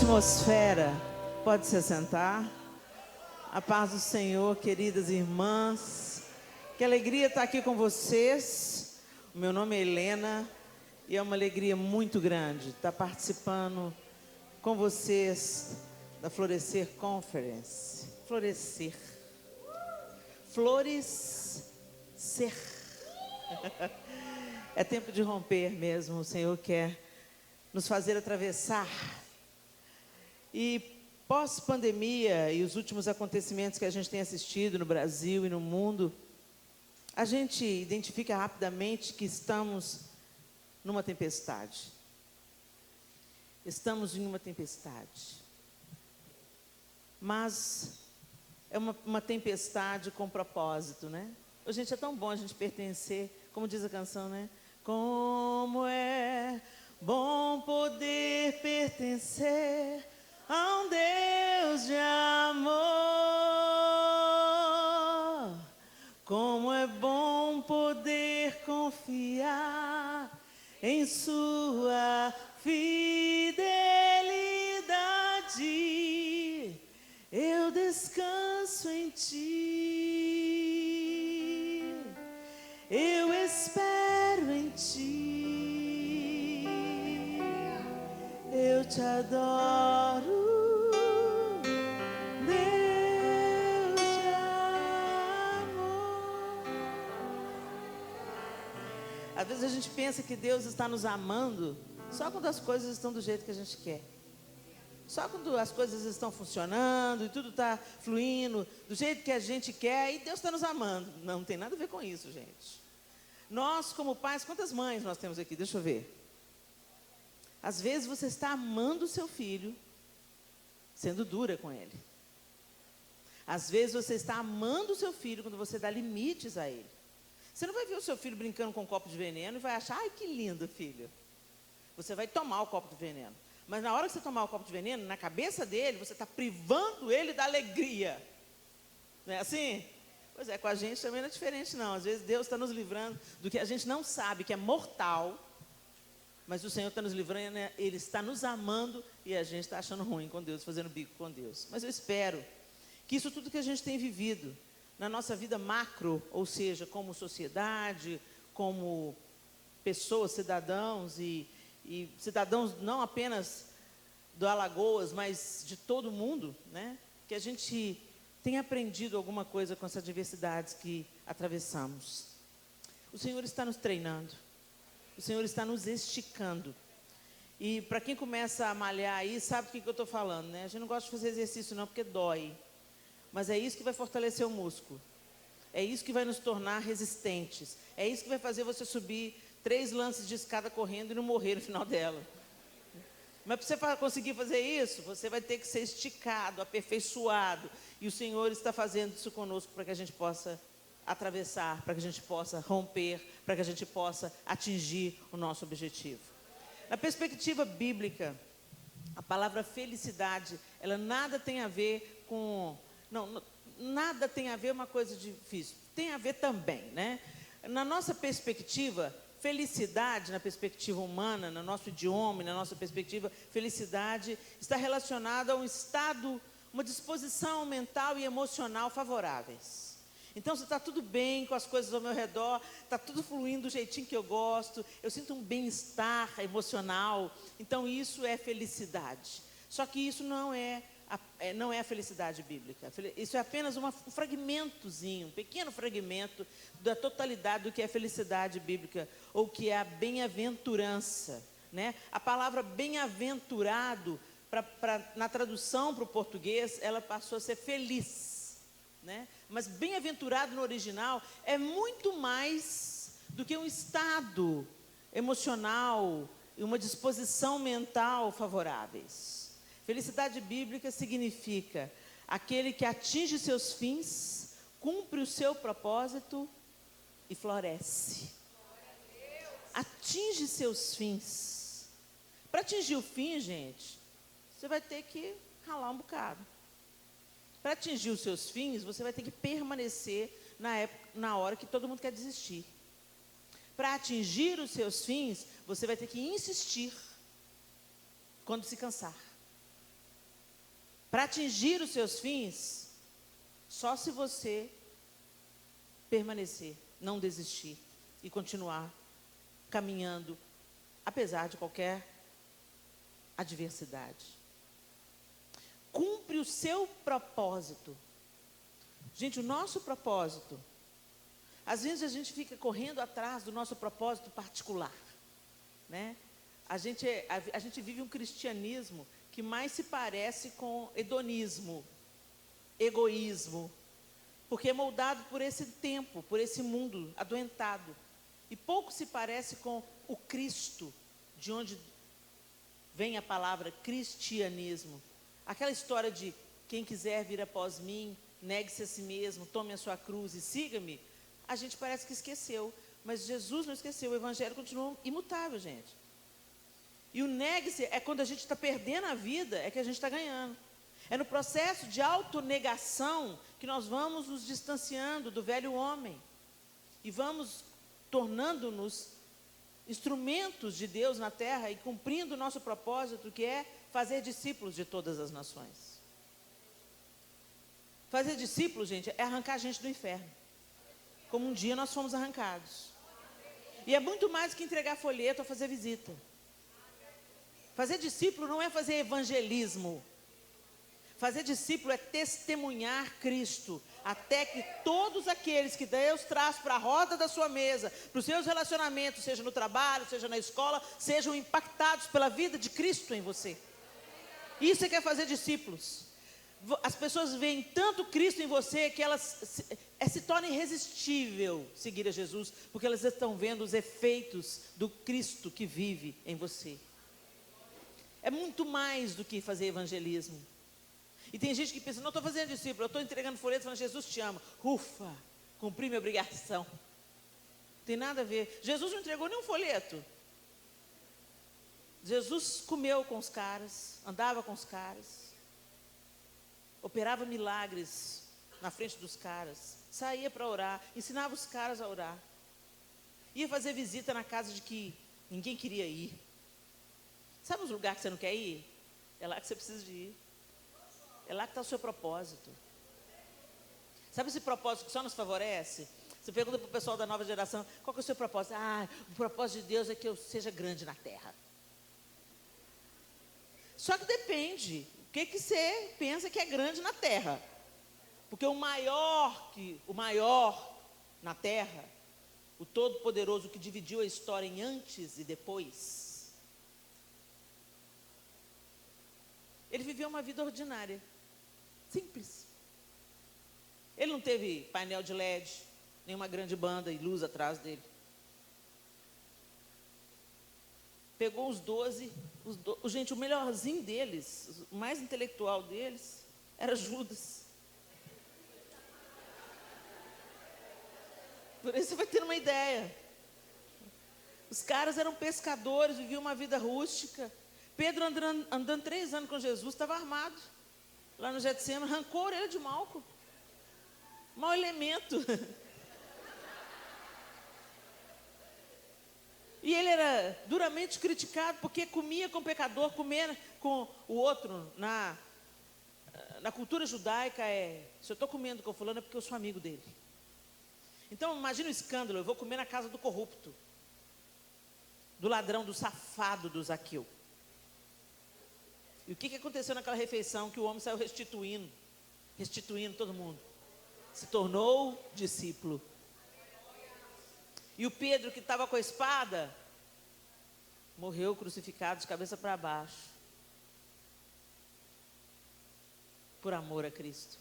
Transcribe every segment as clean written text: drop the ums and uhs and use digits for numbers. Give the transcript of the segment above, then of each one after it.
atmosfera. Pode se assentar. A paz do Senhor, queridas irmãs. Que alegria estar aqui com vocês. O meu nome é Helena e é uma alegria muito grande estar participando com vocês da Florescer Conference. Florescer. Florescer. É tempo de romper mesmo. O Senhor quer nos fazer atravessar. E pós-pandemia e os últimos acontecimentos que a gente tem assistido no Brasil e no mundo, a gente identifica rapidamente que estamos numa tempestade. Estamos em uma tempestade. Mas é uma tempestade com propósito, né? Oh, gente, é tão bom a gente pertencer, como diz a canção, né? Como é bom poder pertencer a um Deus de amor. Como é bom poder confiar em sua fidelidade. Eu descanso em ti. Eu espero em ti. Eu te adoro. Às vezes a gente pensa que Deus está nos amando só quando as coisas estão do jeito que a gente quer. Só quando as coisas estão funcionando e tudo está fluindo do jeito que a gente quer, e Deus está nos amando. Não tem nada a ver com isso, gente. Nós, como pais, quantas mães nós temos aqui? Deixa eu ver. Às vezes você está amando o seu filho, sendo dura com ele. Às vezes você está amando o seu filho quando você dá limites a ele. Você não vai ver o seu filho brincando com um copo de veneno e vai achar, ai que lindo, filho. Você vai tomar o copo de veneno. Mas na hora que você tomar o copo de veneno, na cabeça dele, você está privando ele da alegria. Não é assim? Pois é, com a gente também não é diferente não. Às vezes Deus está nos livrando do que a gente não sabe, que é mortal. Mas o Senhor está nos livrando, né? Ele está nos amando e a gente está achando ruim com Deus, fazendo bico com Deus. Mas eu espero que isso tudo que a gente tem vivido na nossa vida macro, ou seja, como sociedade, como pessoas, cidadãos e cidadãos não apenas do Alagoas, mas de todo mundo, né? Que a gente tenha aprendido alguma coisa com essas diversidades que atravessamos. O Senhor está nos treinando, o Senhor está nos esticando. E para quem começa a malhar aí, sabe do que eu estou falando, né? A gente não gosta de fazer exercício não, porque dói. Mas é isso que vai fortalecer o músculo. É isso que vai nos tornar resistentes. É isso que vai fazer você subir 3 lances de escada correndo e não morrer no final dela. Mas para você conseguir fazer isso, você vai ter que ser esticado, aperfeiçoado. E o Senhor está fazendo isso conosco para que a gente possa atravessar, para que a gente possa romper, para que a gente possa atingir o nosso objetivo. Na perspectiva bíblica, a palavra felicidade, ela nada tem a ver com... nada tem a ver uma coisa difícil. Tem a ver também, né? Na nossa perspectiva, felicidade, na perspectiva humana, no nosso idioma, na nossa perspectiva, felicidade está relacionada a um estado, uma disposição mental e emocional favoráveis. Então, se está tudo bem com as coisas ao meu redor, está tudo fluindo do jeitinho que eu gosto, eu sinto um bem-estar emocional, então isso é felicidade. Só que isso não é a felicidade bíblica. Isso é apenas um fragmentozinho, um pequeno fragmento da totalidade do que é felicidade bíblica, ou que é a bem-aventurança, né? A palavra bem-aventurado, na tradução para o português, ela passou a ser feliz, né? Mas bem-aventurado no original é muito mais do que um estado emocional e uma disposição mental favoráveis. Felicidade bíblica significa aquele que atinge seus fins, cumpre o seu propósito e floresce. Atinge seus fins. Para atingir o fim, gente, você vai ter que ralar um bocado. Para atingir os seus fins, você vai ter que permanecer na hora que todo mundo quer desistir. Para atingir os seus fins, você vai ter que insistir quando se cansar. para atingir os seus fins, só se você permanecer, não desistir e continuar caminhando, apesar de qualquer adversidade. Cumpre o seu propósito. Gente, o nosso propósito, às vezes a gente fica correndo atrás do nosso propósito particular, né? A gente vive um cristianismo que mais se parece com hedonismo, egoísmo, porque é moldado por esse tempo, por esse mundo adoentado. E pouco se parece com o Cristo, de onde vem a palavra cristianismo. Aquela história de quem quiser vir após mim, negue-se a si mesmo, tome a sua cruz e siga-me. A gente parece que esqueceu, mas Jesus não esqueceu, o evangelho continua imutável, gente. E o negue-se é quando a gente está perdendo a vida, é que a gente está ganhando. É no processo de autonegação que nós vamos nos distanciando do velho homem e vamos tornando-nos instrumentos de Deus na terra e cumprindo o nosso propósito, que é fazer discípulos de todas as nações. Fazer discípulos, gente, é arrancar a gente do inferno, como um dia nós fomos arrancados. E é muito mais do que entregar folheto ou fazer visita. Fazer discípulo não é fazer evangelismo. Fazer discípulo é testemunhar Cristo, até que todos aqueles que Deus traz para a roda da sua mesa, para os seus relacionamentos, seja no trabalho, seja na escola, sejam impactados pela vida de Cristo em você. Isso é que é fazer discípulos. As pessoas veem tanto Cristo em você que elas se torna irresistível seguir a Jesus, porque elas estão vendo os efeitos do Cristo que vive em você. É muito mais do que fazer evangelismo. E tem gente que pensa, não estou fazendo discípulo, eu estou entregando folheto falando, Jesus te ama. Ufa, cumpri minha obrigação. Não tem nada a ver. Jesus não entregou nenhum folheto. Jesus comeu com os caras, andava com os caras, operava milagres na frente dos caras, saía para orar, ensinava os caras a orar. Ia fazer visita na casa de que ninguém queria ir. Sabe os lugares que você não quer ir? É lá que você precisa de ir. É lá que está o seu propósito. Sabe esse propósito que só nos favorece? Você pergunta para o pessoal da nova geração, qual que é o seu propósito? Ah, o propósito de Deus é que eu seja grande na terra. Só que depende, o que você pensa que é grande na terra? Porque o maior na terra, o Todo-Poderoso que dividiu a história em antes e depois, ele viveu uma vida ordinária, simples. Ele não teve painel de LED, nenhuma grande banda e luz atrás dele. Pegou os 12, gente, o melhorzinho deles, o mais intelectual deles, era Judas. Por isso você vai ter uma ideia. Os caras eram pescadores, viviam uma vida rústica. Pedro andando 3 anos com Jesus, estava armado. Lá no Getsemane, arrancou a orelha de Malco. Mau elemento. E ele era duramente criticado porque comia com pecador, comer com o outro. Na cultura judaica se eu estou comendo com fulano é porque eu sou amigo dele. Então imagina o escândalo, eu vou comer na casa do corrupto, do ladrão, do safado do Zaqueu. E o que aconteceu naquela refeição que o homem saiu restituindo todo mundo? Se tornou discípulo. E o Pedro, que estava com a espada, morreu crucificado de cabeça para baixo, por amor a Cristo.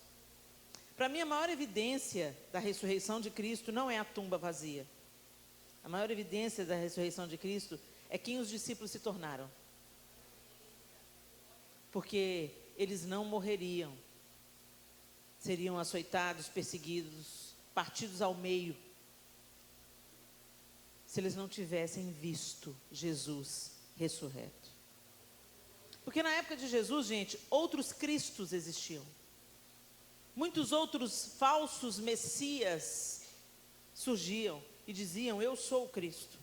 Para mim, a maior evidência da ressurreição de Cristo não é a tumba vazia. A maior evidência da ressurreição de Cristo é quem os discípulos se tornaram. Porque eles não morreriam, seriam açoitados, perseguidos, partidos ao meio, se eles não tivessem visto Jesus ressurreto. Porque na época de Jesus, gente, outros cristos existiam. Muitos outros falsos messias surgiam e diziam, eu sou o Cristo.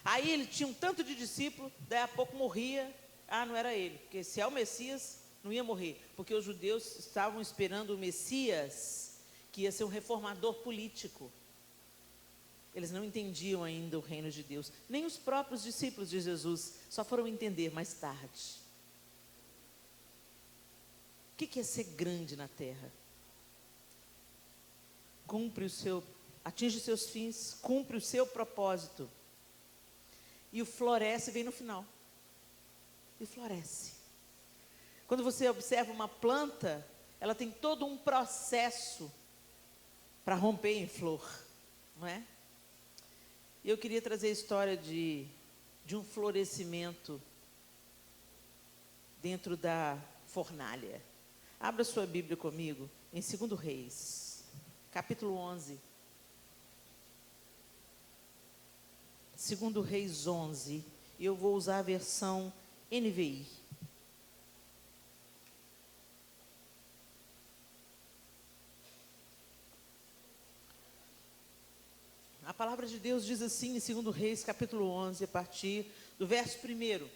Aí ele tinha um tanto de discípulo, daí a pouco morria. Ah, não era ele, porque se é o Messias, não ia morrer, porque os judeus estavam esperando o Messias, que ia ser um reformador político. Eles não entendiam ainda o reino de Deus. Nem os próprios discípulos de Jesus só foram entender mais tarde. O que é ser grande na terra? Atinge os seus fins, cumpre o seu propósito. E o floresce vem no final. E floresce. Quando você observa uma planta, ela tem todo um processo para romper em flor, não é? E eu queria trazer a história de um florescimento dentro da fornalha. Abra sua Bíblia comigo em 2 Reis, capítulo 11. 2 Reis 11, e eu vou usar a versão NVI. A palavra de Deus diz assim em 2 Reis, capítulo 11, a partir do verso 1.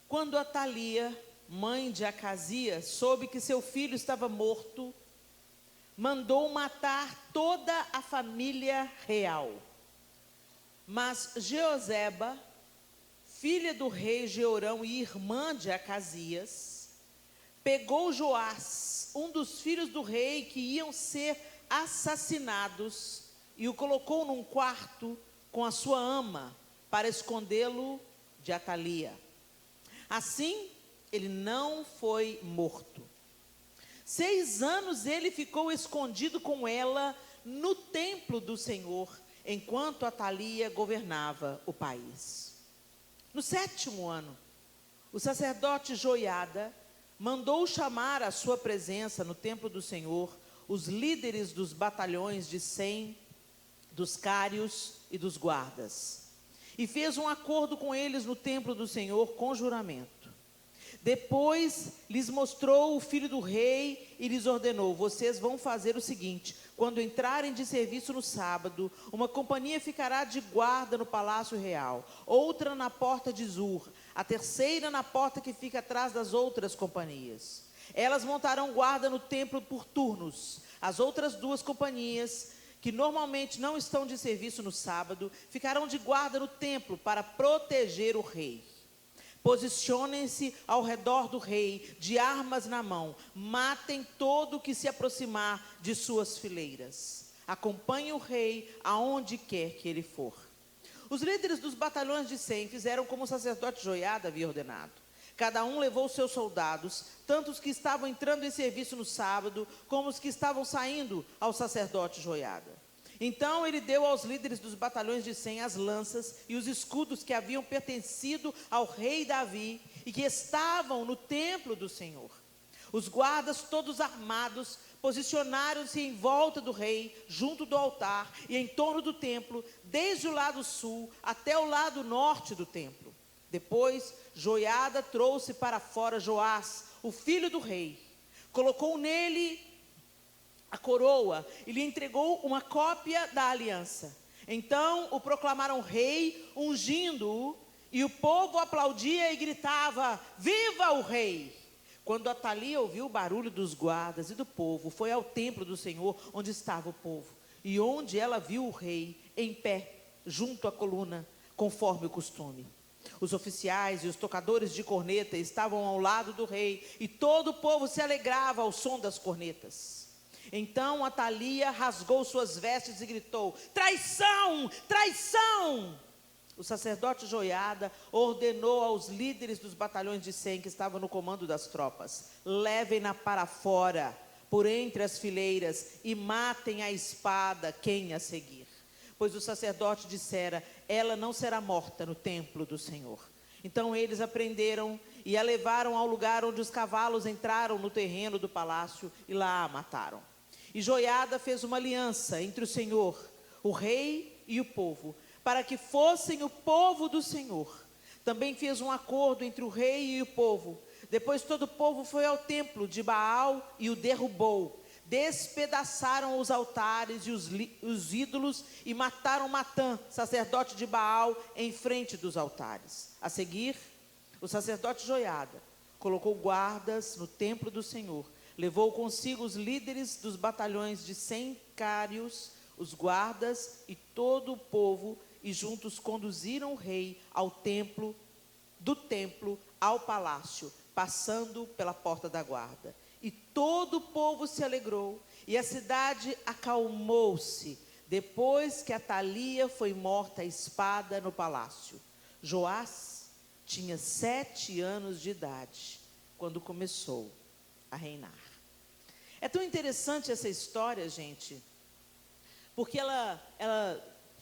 Quando Atalia, mãe de Acasias, soube que seu filho estava morto, mandou matar toda a família real. Mas Jeoseba, filha do rei Jeorão e irmã de Acasias, pegou Joás, um dos filhos do rei que iam ser assassinados, e o colocou num quarto com a sua ama, para escondê-lo de Atalia. Assim, ele não foi morto. 6 anos ele ficou escondido com ela no templo do Senhor, enquanto Atalia governava o país. No 7º ano, o sacerdote Joiada mandou chamar à sua presença no templo do Senhor os líderes dos batalhões de 100, dos cários e dos guardas, e fez um acordo com eles no templo do Senhor com juramento. Depois lhes mostrou o filho do rei e lhes ordenou: vocês vão fazer o seguinte: quando entrarem de serviço no sábado, uma companhia ficará de guarda no palácio real, outra na porta de Zur, a terceira na porta que fica atrás das outras companhias. Elas montarão guarda no templo por turnos. As outras 2 companhias, que normalmente não estão de serviço no sábado, ficarão de guarda no templo para proteger o rei. Posicionem-se ao redor do rei, de armas na mão. Matem todo o que se aproximar de suas fileiras. Acompanhem o rei aonde quer que ele for. Os líderes dos batalhões de 100 fizeram como o sacerdote Joiada havia ordenado. Cada um levou seus soldados, tanto os que estavam entrando em serviço no sábado, como os que estavam saindo ao sacerdote Joiada. Então ele deu aos líderes dos batalhões de 100 as lanças e os escudos que haviam pertencido ao rei Davi e que estavam no templo do Senhor. Os guardas, todos armados, posicionaram-se em volta do rei, junto do altar e em torno do templo, desde o lado sul até o lado norte do templo. Depois, Joiada trouxe para fora Joás, o filho do rei, colocou nele a coroa e lhe entregou uma cópia da aliança. Então o proclamaram rei, ungindo-o, e o povo aplaudia e gritava: viva o rei! Quando Atalia ouviu o barulho dos guardas e do povo, foi ao templo do Senhor, onde estava o povo, e onde ela viu o rei em pé, junto à coluna, conforme o costume. Os oficiais e os tocadores de corneta estavam ao lado do rei, e todo o povo se alegrava ao som das cornetas. Então Atalia rasgou suas vestes e gritou: traição! Traição! O sacerdote Joiada ordenou aos líderes dos batalhões de 100 que estavam no comando das tropas: levem-na para fora, por entre as fileiras, e matem a espada quem a seguir. Pois o sacerdote dissera: ela não será morta no templo do Senhor. Então eles a prenderam e a levaram ao lugar onde os cavalos entraram no terreno do palácio e lá a mataram. E Joiada fez uma aliança entre o Senhor, o rei e o povo, para que fossem o povo do Senhor. Também fez um acordo entre o rei e o povo. Depois todo o povo foi ao templo de Baal e o derrubou. Despedaçaram os altares e os ídolos e mataram Matã, sacerdote de Baal, em frente dos altares. A seguir, o sacerdote Joiada colocou guardas no templo do Senhor. Levou consigo os líderes dos batalhões de 100 cários, os guardas e todo o povo, e juntos conduziram o rei ao templo, do templo ao palácio, passando pela porta da guarda. E todo o povo se alegrou, e a cidade acalmou-se, depois que Atalia foi morta à espada no palácio. Joás tinha 7 anos de idade, quando começou a reinar. É tão interessante essa história, gente, porque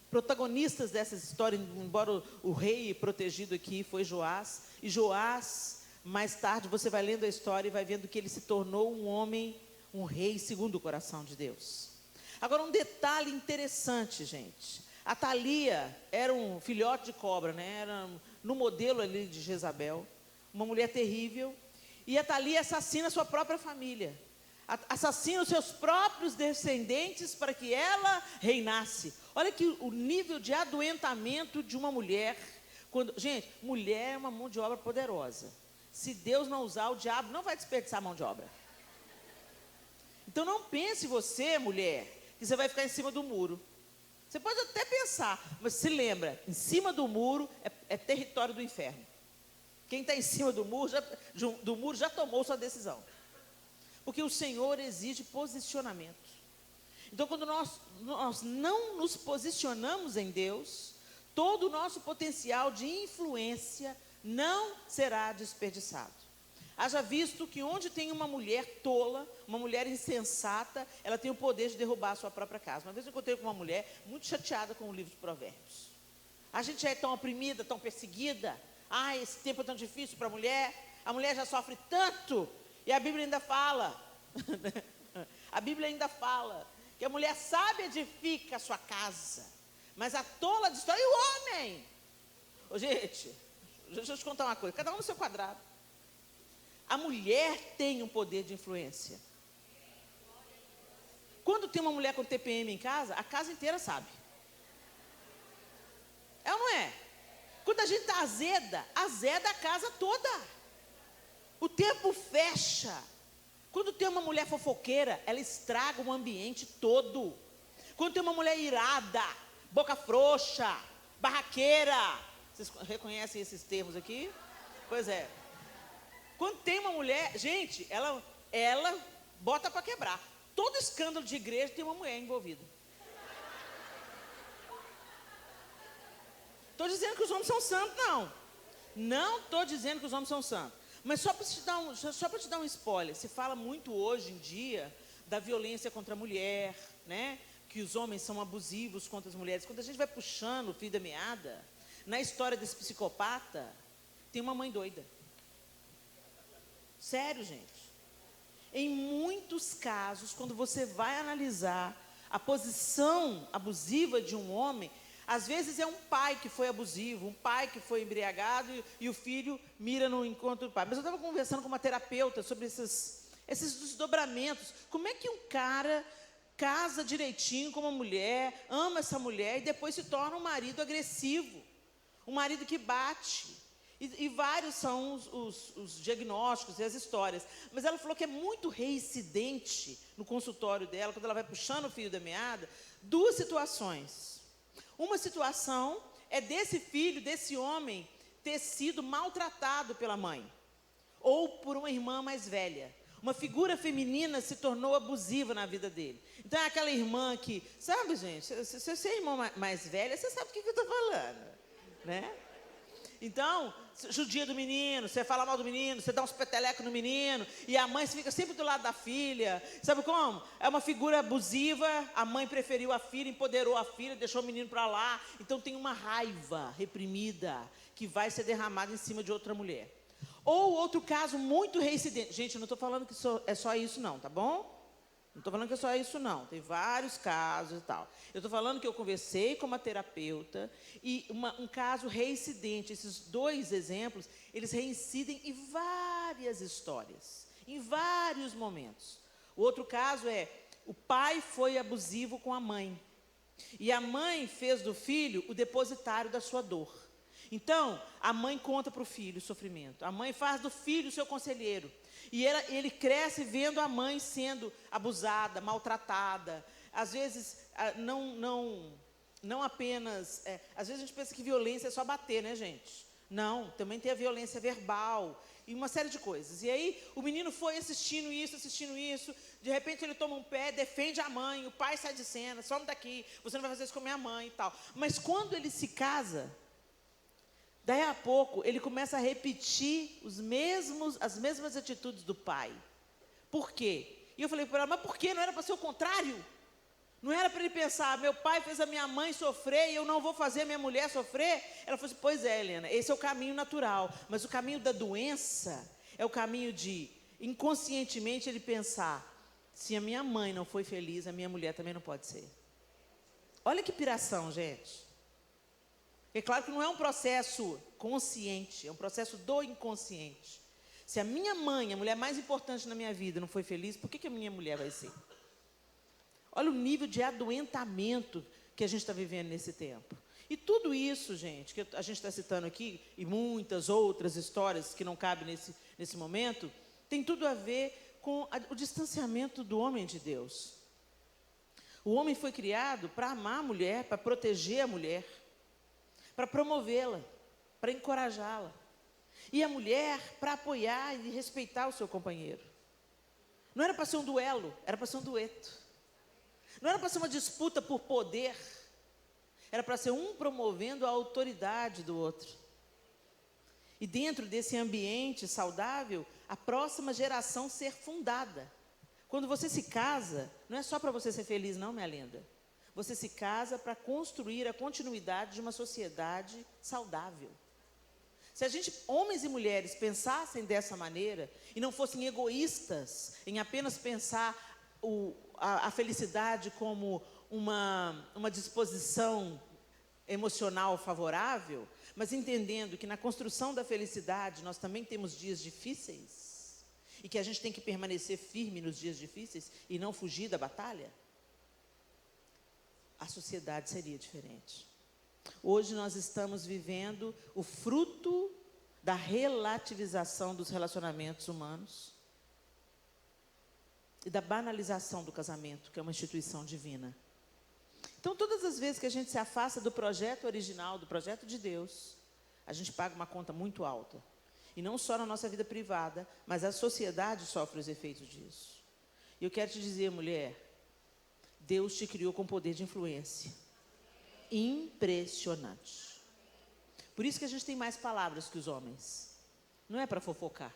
protagonistas dessa história, embora o rei protegido aqui foi Joás, e Joás, mais tarde, você vai lendo a história e vai vendo que ele se tornou um homem, um rei segundo o coração de Deus. Agora, um detalhe interessante, gente. Atalia era um filhote de cobra, né? Era no modelo ali de Jezabel, uma mulher terrível, e Atalia assassina sua própria família. Assassina os seus próprios descendentes para que ela reinasse. Olha que o nível de adoentamento de uma mulher. Gente, mulher é uma mão de obra poderosa. Se Deus não usar, o diabo não vai desperdiçar a mão de obra. Então não pense você, mulher, que você vai ficar em cima do muro. Você pode até pensar, mas se lembra, em cima do muro é território do inferno. Quem está em cima do muro já tomou sua decisão. Porque o Senhor exige posicionamento. Então, quando nós não nos posicionamos em Deus, todo o nosso potencial de influência não será desperdiçado. Haja visto que onde tem uma mulher tola, uma mulher insensata, ela tem o poder de derrubar a sua própria casa. Uma vez eu encontrei com uma mulher muito chateada com o livro de Provérbios. A gente já é tão oprimida, tão perseguida. Esse tempo é tão difícil para a mulher já sofre tanto. E a Bíblia ainda fala, que a mulher sábia edifica a sua casa, mas a tola destrói o homem. Gente, deixa eu te contar uma coisa, cada um no seu quadrado. A mulher tem um poder de influência. Quando tem uma mulher com TPM em casa, a casa inteira sabe. É ou não é? Quando a gente está azeda a casa toda. O tempo fecha. Quando tem uma mulher fofoqueira, ela estraga o ambiente todo. Quando tem uma mulher irada, boca frouxa, barraqueira. Vocês reconhecem esses termos aqui? Pois é. Quando tem uma mulher, gente, ela bota para quebrar. Todo escândalo de igreja tem uma mulher envolvida. Estou dizendo que os homens são santos, não. Não estou dizendo que os homens são santos. Mas só para te dar um spoiler, se fala muito hoje em dia da violência contra a mulher, né? Que os homens são abusivos contra as mulheres. Quando a gente vai puxando o fio da meada, na história desse psicopata, tem uma mãe doida. Sério, gente. Em muitos casos, quando você vai analisar a posição abusiva de um homem, às vezes é um pai que foi abusivo, um pai que foi embriagado e o filho mira no encontro do pai. Mas eu estava conversando com uma terapeuta sobre esses desdobramentos. Como é que um cara casa direitinho com uma mulher, ama essa mulher e depois se torna um marido agressivo, um marido que bate? E vários são os diagnósticos e as histórias. Mas ela falou que é muito reincidente no consultório dela, quando ela vai puxando o fio da meada, 2 situações. Uma situação é desse filho, desse homem, ter sido maltratado pela mãe, ou por uma irmã mais velha. Uma figura feminina se tornou abusiva na vida dele. Então é aquela irmã que, sabe, gente, se você é irmã mais velha, você sabe o que eu estou falando, né? Então, judia do menino, você fala mal do menino, você dá uns petelecos no menino, e a mãe fica sempre do lado da filha. Sabe como? É uma figura abusiva, a mãe preferiu a filha, empoderou a filha, deixou o menino para lá. Então tem uma raiva reprimida que vai ser derramada em cima de outra mulher. Ou outro caso muito reincidente. Gente, eu não estou falando que é só isso não, tá bom? Não estou falando que é só isso não, tem vários casos e tal. Eu estou falando que eu conversei com uma terapeuta e um caso reincidente. Esses 2 exemplos, eles reincidem em várias histórias, em vários momentos. O outro caso é, o pai foi abusivo com a mãe. E a mãe fez do filho o depositário da sua dor. Então, a mãe conta para o filho o sofrimento. A mãe faz do filho o seu conselheiro. E ele cresce vendo a mãe sendo abusada, maltratada. Às vezes, não apenas... às vezes a gente pensa que violência é só bater, né, gente? Não, também tem a violência verbal e uma série de coisas. E aí, o menino foi assistindo isso. De repente, ele toma um pé, defende a mãe, o pai sai de cena, some daqui, você não vai fazer isso com a minha mãe e tal. Mas quando ele se casa, daí a pouco, ele começa a repetir as mesmas atitudes do pai. Por quê? E eu falei para ela, mas por quê? Não era para ser o contrário? Não era para ele pensar, meu pai fez a minha mãe sofrer e eu não vou fazer a minha mulher sofrer? Ela falou assim, pois é, Helena, esse é o caminho natural. Mas o caminho da doença é o caminho de, inconscientemente, ele pensar, se a minha mãe não foi feliz, a minha mulher também não pode ser. Olha que piração, gente. É claro que não é um processo consciente, é um processo do inconsciente. Se a minha mãe, a mulher mais importante na minha vida, não foi feliz, por que a minha mulher vai ser? Olha o nível de adoentamento que a gente está vivendo nesse tempo. E tudo isso, gente, que a gente está citando aqui, e muitas outras histórias que não cabem nesse momento, tem tudo a ver com o distanciamento do homem de Deus. O homem foi criado para amar a mulher, para proteger a mulher, para promovê-la, para encorajá-la. E a mulher para apoiar e respeitar o seu companheiro. Não era para ser um duelo, era para ser um dueto. Não era para ser uma disputa por poder, era para ser um promovendo a autoridade do outro. E dentro desse ambiente saudável, a próxima geração ser fundada. Quando você se casa, não é só para você ser feliz não, minha linda. Você se casa para construir a continuidade de uma sociedade saudável. Se a gente, homens e mulheres, pensassem dessa maneira, e não fossem egoístas, em apenas pensar a felicidade como uma disposição emocional favorável, mas entendendo que na construção da felicidade nós também temos dias difíceis e que a gente tem que permanecer firme nos dias difíceis e não fugir da batalha, a sociedade seria diferente. Hoje nós estamos vivendo o fruto da relativização dos relacionamentos humanos e da banalização do casamento, que é uma instituição divina. Então, todas as vezes que a gente se afasta do projeto original, do projeto de Deus, a gente paga uma conta muito alta. E não só na nossa vida privada, mas a sociedade sofre os efeitos disso. E eu quero te dizer, mulher, Deus te criou com poder de influência. Impressionante. Por isso que a gente tem mais palavras que os homens. Não é para fofocar.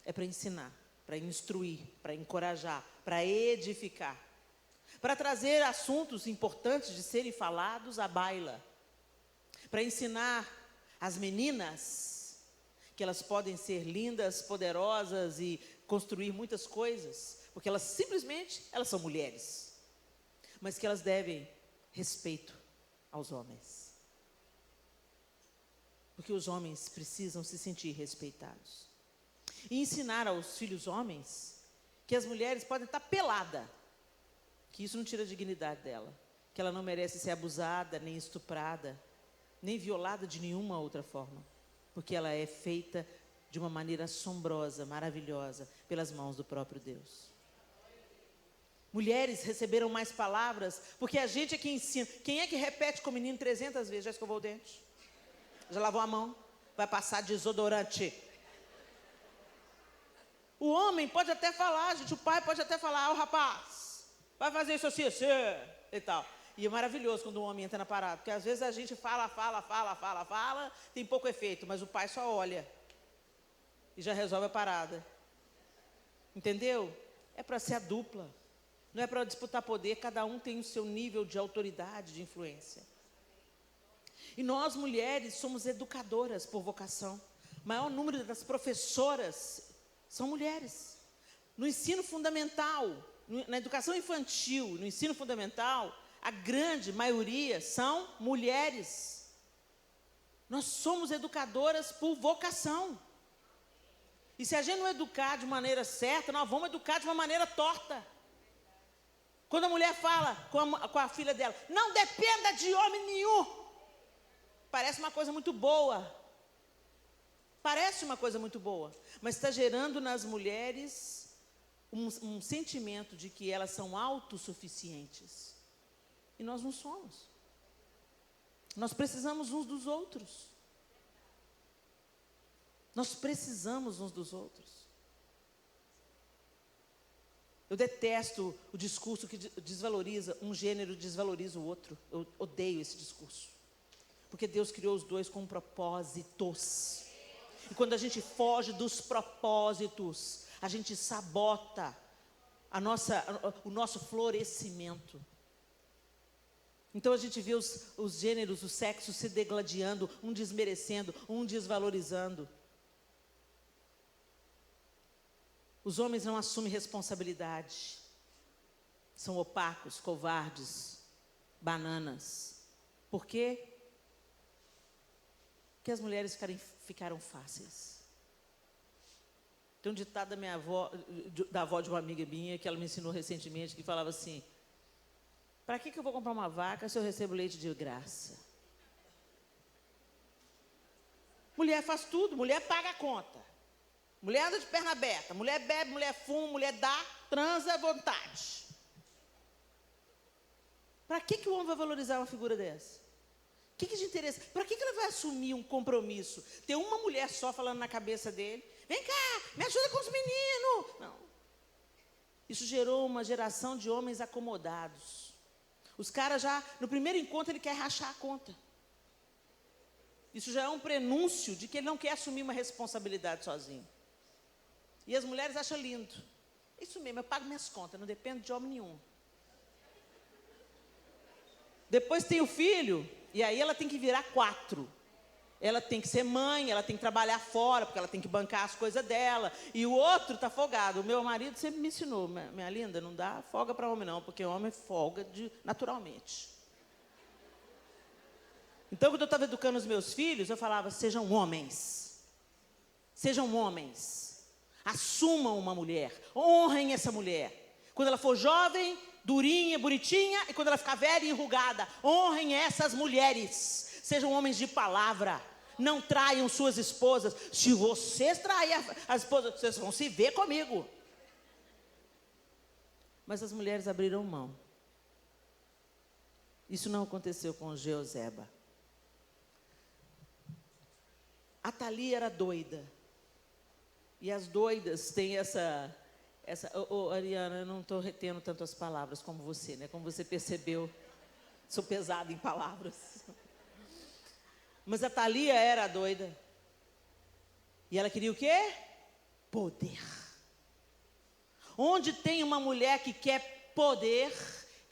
É para ensinar, para instruir, para encorajar, para edificar. Para trazer assuntos importantes de serem falados à baila. Para ensinar as meninas que elas podem ser lindas, poderosas e construir muitas coisas. Porque elas são mulheres. Mas que elas devem respeito aos homens. Porque os homens precisam se sentir respeitados. E ensinar aos filhos homens que as mulheres podem estar peladas, que isso não tira a dignidade dela, que ela não merece ser abusada, nem estuprada, nem violada de nenhuma outra forma, porque ela é feita de uma maneira assombrosa, maravilhosa, pelas mãos do próprio Deus. Mulheres receberam mais palavras, porque a gente é que ensina. Quem é que repete com o menino 300 vezes? Já escovou o dente? Já lavou a mão? Vai passar desodorante? O homem pode até falar, gente, o pai pode até falar, rapaz, vai fazer isso assim, assim, e tal. E é maravilhoso quando o homem entra na parada, porque às vezes a gente fala, tem pouco efeito, mas o pai só olha e já resolve a parada. Entendeu? É para ser a dupla. Não é para disputar poder, cada um tem o seu nível de autoridade, de influência. E nós, mulheres, somos educadoras por vocação. O maior número das professoras são mulheres. No ensino fundamental, na educação infantil, no ensino fundamental, a grande maioria são mulheres. Nós somos educadoras por vocação. E se a gente não educar de maneira certa, nós vamos educar de uma maneira torta. Quando a mulher fala com a filha dela, não dependa de homem nenhum. Parece uma coisa muito boa. Parece uma coisa muito boa, mas está gerando nas mulheres um sentimento de que elas são autossuficientes. E nós não somos. Nós precisamos uns dos outros. Nós precisamos uns dos outros. Eu detesto o discurso que desvaloriza um gênero, desvaloriza o outro. Eu odeio esse discurso. Porque Deus criou os dois com propósitos. E quando a gente foge dos propósitos, a gente sabota o nosso florescimento. Então a gente vê os gêneros, os sexos se degladiando, um desmerecendo, um desvalorizando. Os homens não assumem responsabilidade. São opacos, covardes, bananas. Por quê? Porque as mulheres ficaram fáceis. Tem um ditado da minha avó, da avó de uma amiga minha, que ela me ensinou recentemente, que falava assim: para que eu vou comprar uma vaca se eu recebo leite de graça? Mulher faz tudo, mulher paga a conta. Mulher anda de perna aberta, mulher bebe, mulher fuma, mulher dá, transa à vontade. Para que o homem vai valorizar uma figura dessa? O que de interesse? Para que ele vai assumir um compromisso? Ter uma mulher só falando na cabeça dele: vem cá, me ajuda com os meninos. Não. Isso gerou uma geração de homens acomodados. Os caras já, no primeiro encontro, ele quer rachar a conta. Isso já é um prenúncio de que ele não quer assumir uma responsabilidade sozinho. E as mulheres acham lindo. Isso mesmo, eu pago minhas contas, não dependo de homem nenhum. Depois tem o filho, e aí ela tem que virar 4. Ela tem que ser mãe, ela tem que trabalhar fora, porque ela tem que bancar as coisas dela. E o outro está folgado. O meu marido sempre me ensinou: minha linda, não dá folga para homem não, porque homem folga naturalmente. Então, quando eu estava educando os meus filhos, eu falava: sejam homens. Sejam homens. Assumam uma mulher. Honrem essa mulher. Quando ela for jovem, durinha, bonitinha, e quando ela ficar velha e enrugada, honrem essas mulheres. Sejam homens de palavra. Não traiam suas esposas. Se vocês traírem as esposas, vocês vão se ver comigo. Mas as mulheres abriram mão. Isso não aconteceu com Jeoseba. A Thalia era doida. E as doidas têm essa Ariana, eu não estou retendo tanto as palavras como você, né? Como você percebeu, sou pesada em palavras. Mas a Thalia era doida. E ela queria o quê? Poder. Onde tem uma mulher que quer poder,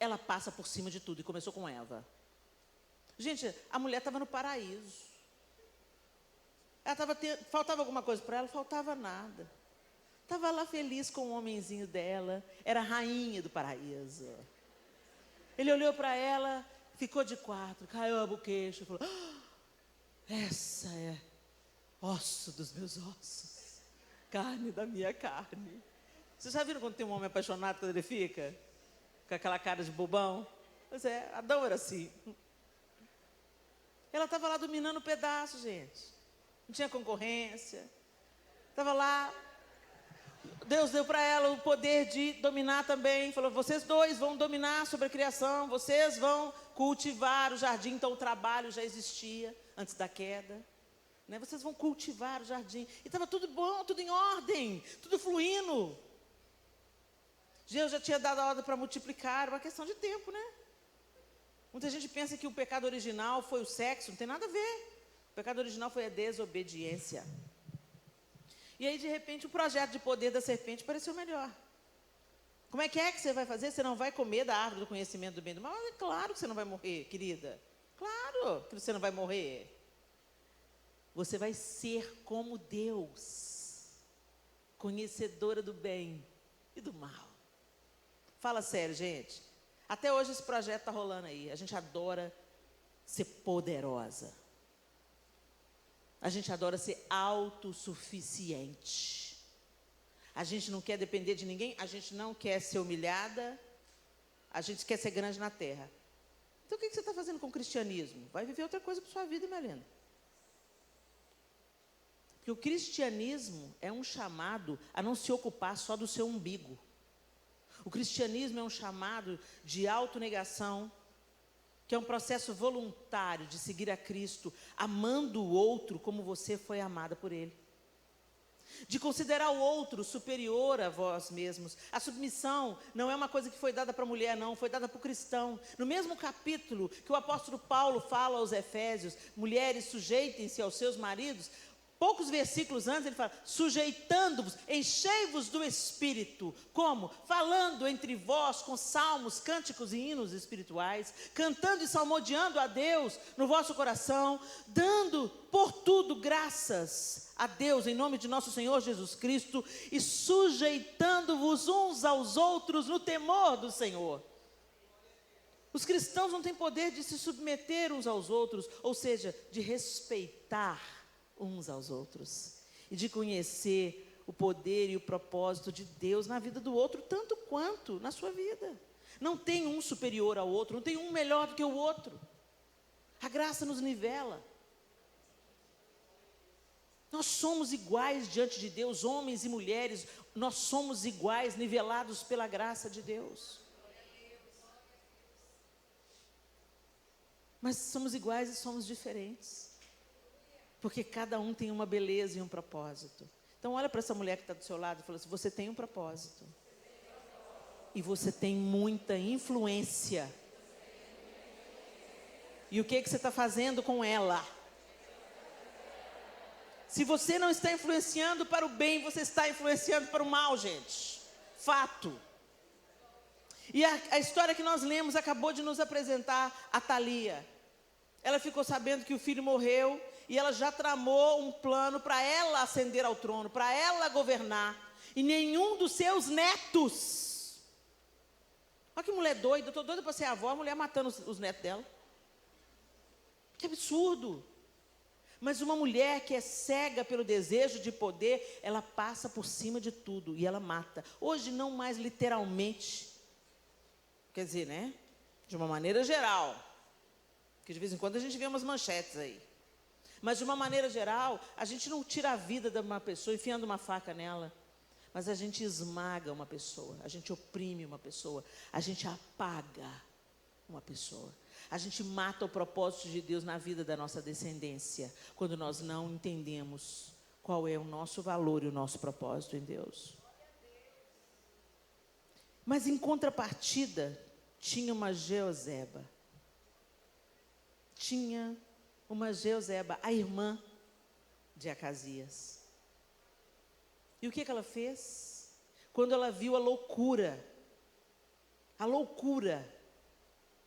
ela passa por cima de tudo. E começou com Eva. Gente, a mulher estava no paraíso. Faltava alguma coisa para ela? Faltava nada. Estava lá feliz com o homenzinho dela. Era a rainha do paraíso. Ele olhou para ela, ficou de 4, caiu a boquecha e falou: essa é osso dos meus ossos, carne da minha carne. Vocês já viram quando tem um homem apaixonado, quando ele fica com aquela cara de bobão? Pois é, Adão era assim. Ela estava lá dominando o pedaço, gente. Não tinha concorrência. Estava lá. Deus deu para ela o poder de dominar também. Falou: vocês dois vão dominar sobre a criação. Vocês vão cultivar o jardim. Então o trabalho já existia antes da queda, né? Vocês vão cultivar o jardim. E estava tudo bom, tudo em ordem, tudo fluindo. Deus já tinha dado a ordem para multiplicar. Uma questão de tempo, né? Muita gente pensa que o pecado original foi o sexo. Não tem nada a ver. O pecado original foi a desobediência. E aí, de repente, o projeto de poder da serpente pareceu melhor. Como é que você vai fazer? Você não vai comer da árvore do conhecimento do bem e do mal? É claro que você não vai morrer, querida. Claro que você não vai morrer. Você vai ser como Deus, conhecedora do bem e do mal. Fala sério, gente. Até hoje esse projeto está rolando aí. A gente adora ser poderosa. A gente adora ser autossuficiente. A gente não quer depender de ninguém. A gente não quer ser humilhada. A gente quer ser grande na terra. Então o que você está fazendo com o cristianismo? Vai viver outra coisa para sua vida, minha linda. Porque o cristianismo é um chamado a não se ocupar só do seu umbigo. O cristianismo é um chamado de autonegação, que é um processo voluntário de seguir a Cristo, amando o outro como você foi amada por Ele. De considerar o outro superior a vós mesmos. A submissão não é uma coisa que foi dada para a mulher, não, foi dada para o cristão. No mesmo capítulo que o apóstolo Paulo fala aos Efésios, mulheres, sujeitem-se aos seus maridos, poucos versículos antes ele fala, sujeitando-vos, enchei-vos do Espírito. Como? Falando entre vós com salmos, cânticos e hinos espirituais, cantando e salmodiando a Deus no vosso coração, dando por tudo graças a Deus em nome de nosso Senhor Jesus Cristo e sujeitando-vos uns aos outros no temor do Senhor. Os cristãos não têm poder de se submeter uns aos outros, ou seja, de respeitar uns aos outros e de conhecer o poder e o propósito de Deus na vida do outro, tanto quanto na sua vida. Não tem um superior ao outro, não tem um melhor do que o outro. A graça nos nivela. Nós somos iguais diante de Deus, homens e mulheres, nós somos iguais, nivelados pela graça de Deus. Mas somos iguais e somos diferentes. Porque cada um tem uma beleza e um propósito. Então olha para essa mulher que está do seu lado e fala assim, você tem um propósito. E você tem muita influência. E o que você está fazendo com ela? Se você não está influenciando para o bem, você está influenciando para o mal, gente. Fato. E a história que nós lemos acabou de nos apresentar a Thalia. Ela ficou sabendo que o filho morreu e ela já tramou um plano para ela ascender ao trono, para ela governar. E nenhum dos seus netos. Olha que mulher doida, eu estou doida para ser avó, a mulher matando os netos dela. Que absurdo. Mas uma mulher que é cega pelo desejo de poder, ela passa por cima de tudo e ela mata. Hoje não mais literalmente, quer dizer, né? De uma maneira geral, que de vez em quando a gente vê umas manchetes aí. Mas de uma maneira geral, a gente não tira a vida de uma pessoa enfiando uma faca nela, mas a gente esmaga uma pessoa, a gente oprime uma pessoa, a gente apaga uma pessoa. A gente mata o propósito de Deus na vida da nossa descendência, quando nós não entendemos qual é o nosso valor e o nosso propósito em Deus. Mas em contrapartida, tinha uma Jeozeba. Tinha uma Jeozeba, a irmã de Acasias. E o que ela fez? Quando ela viu a loucura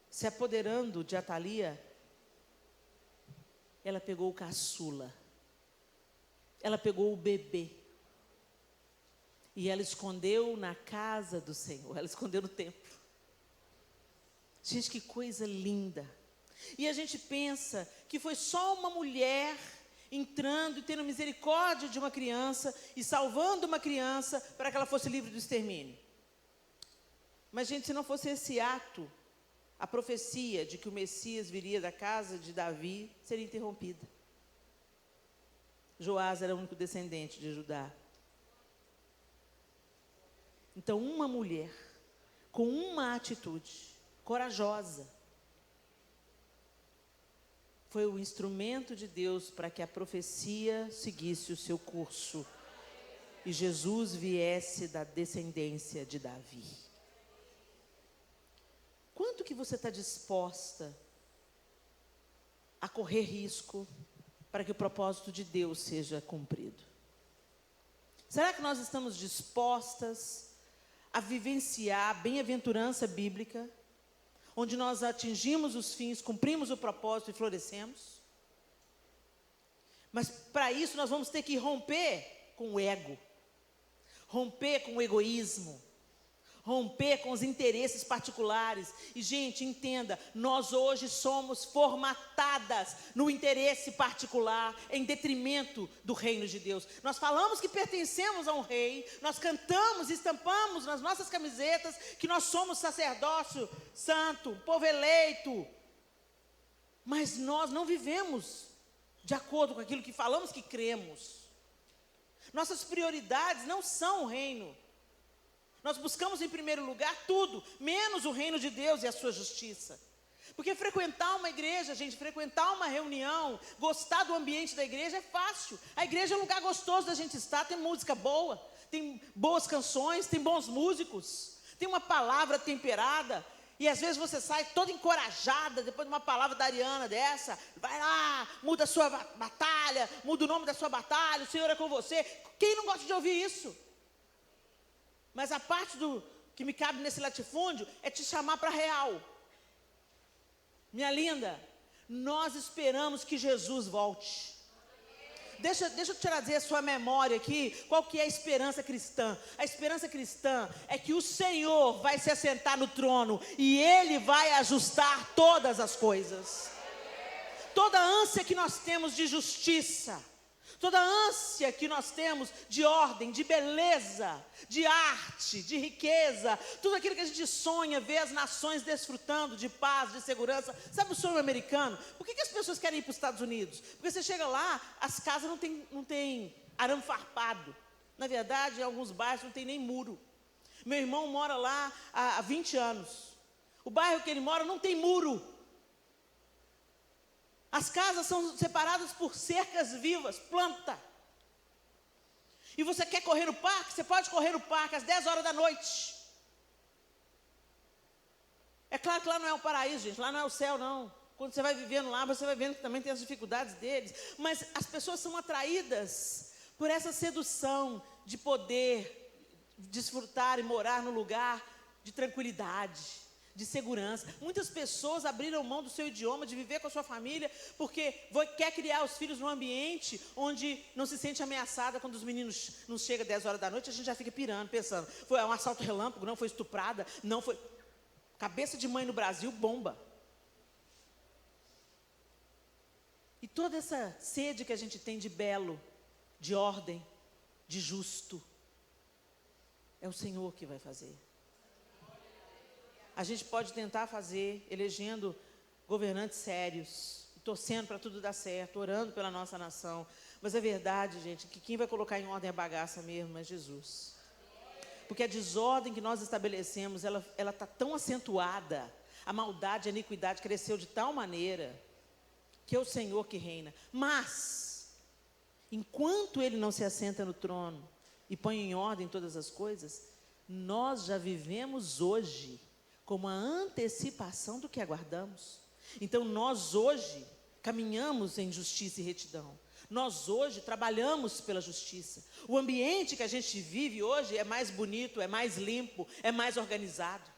se apoderando de Atalia, ela pegou o caçula, ela pegou o bebê, e ela escondeu na casa do Senhor, ela escondeu no templo. Gente, que coisa linda. E a gente pensa que foi só uma mulher entrando e tendo misericórdia de uma criança e salvando uma criança para que ela fosse livre do extermínio. Mas, gente, se não fosse esse ato, a profecia de que o Messias viria da casa de Davi seria interrompida. Joás era o único descendente de Judá. Então, uma mulher com uma atitude corajosa foi o instrumento de Deus para que a profecia seguisse o seu curso e Jesus viesse da descendência de Davi. Quanto que você está disposta a correr risco para que o propósito de Deus seja cumprido? Será que nós estamos dispostas a vivenciar a bem-aventurança bíblica, onde nós atingimos os fins, cumprimos o propósito e florescemos? Mas para isso nós vamos ter que romper com o ego, romper com o egoísmo, romper com os interesses particulares. E, gente, entenda, nós hoje somos formatadas no interesse particular, em detrimento do reino de Deus. Nós falamos que pertencemos a um rei, nós cantamos, estampamos nas nossas camisetas que nós somos sacerdócio santo, povo eleito, Mas nós não vivemos de acordo com aquilo que falamos que cremos. Nossas prioridades não são o reino. Nós buscamos em primeiro lugar tudo, menos o reino de Deus e a sua justiça. Porque frequentar uma igreja, gente, frequentar uma reunião, gostar do ambiente da igreja é fácil. A igreja é um lugar gostoso da gente estar, tem música boa, tem boas canções, tem bons músicos, tem uma palavra temperada. E às vezes você sai toda encorajada, depois de uma palavra da Ariana dessa, vai lá, muda a sua batalha, muda o nome da sua batalha, o Senhor é com você. Quem não gosta de ouvir isso? Mas a parte que me cabe nesse latifúndio é te chamar para a real. Minha linda, nós esperamos que Jesus volte. Deixa eu trazer a sua memória aqui, qual que é a esperança cristã? A esperança cristã é que o Senhor vai se assentar no trono e Ele vai ajustar todas as coisas. Toda ânsia que nós temos de justiça, toda ânsia que nós temos de ordem, de beleza, de arte, de riqueza, tudo aquilo que a gente sonha, ver as nações desfrutando de paz, de segurança. Sabe o sonho americano? Por que as pessoas querem ir para os Estados Unidos? Porque você chega lá, as casas não tem arame farpado. Na verdade, em alguns bairros não tem nem muro. Meu irmão mora lá há 20 anos. O bairro que ele mora não tem muro. As casas são separadas por cercas vivas, planta. E você quer correr no parque? Você pode correr no parque às 10 horas da noite. É claro que lá não é o paraíso, gente, lá não é o céu, não. Quando você vai vivendo lá, você vai vendo que também tem as dificuldades deles. Mas as pessoas são atraídas por essa sedução de poder desfrutar e morar num lugar de tranquilidade, de segurança. Muitas pessoas abriram mão do seu idioma, de viver com a sua família, porque quer criar os filhos num ambiente onde não se sente ameaçada. Quando os meninos não chegam às 10 horas da noite, a gente já fica pirando, pensando, foi um assalto relâmpago, não foi estuprada, não foi... Cabeça de mãe no Brasil, bomba. E toda essa sede que a gente tem de belo, de ordem, de justo, é o Senhor que vai fazer. A gente pode tentar fazer, elegendo governantes sérios, torcendo para tudo dar certo, orando pela nossa nação. Mas é verdade, gente, que quem vai colocar em ordem a bagaça mesmo é Jesus. Porque a desordem que nós estabelecemos, ela está tão acentuada, a maldade, a iniquidade cresceu de tal maneira, que é o Senhor que reina. Mas, enquanto Ele não se assenta no trono e põe em ordem todas as coisas, nós já vivemos hoje como a antecipação do que aguardamos. Então nós hoje caminhamos em justiça e retidão. Nós hoje trabalhamos pela justiça. O ambiente que a gente vive hoje é mais bonito, é mais limpo, é mais organizado.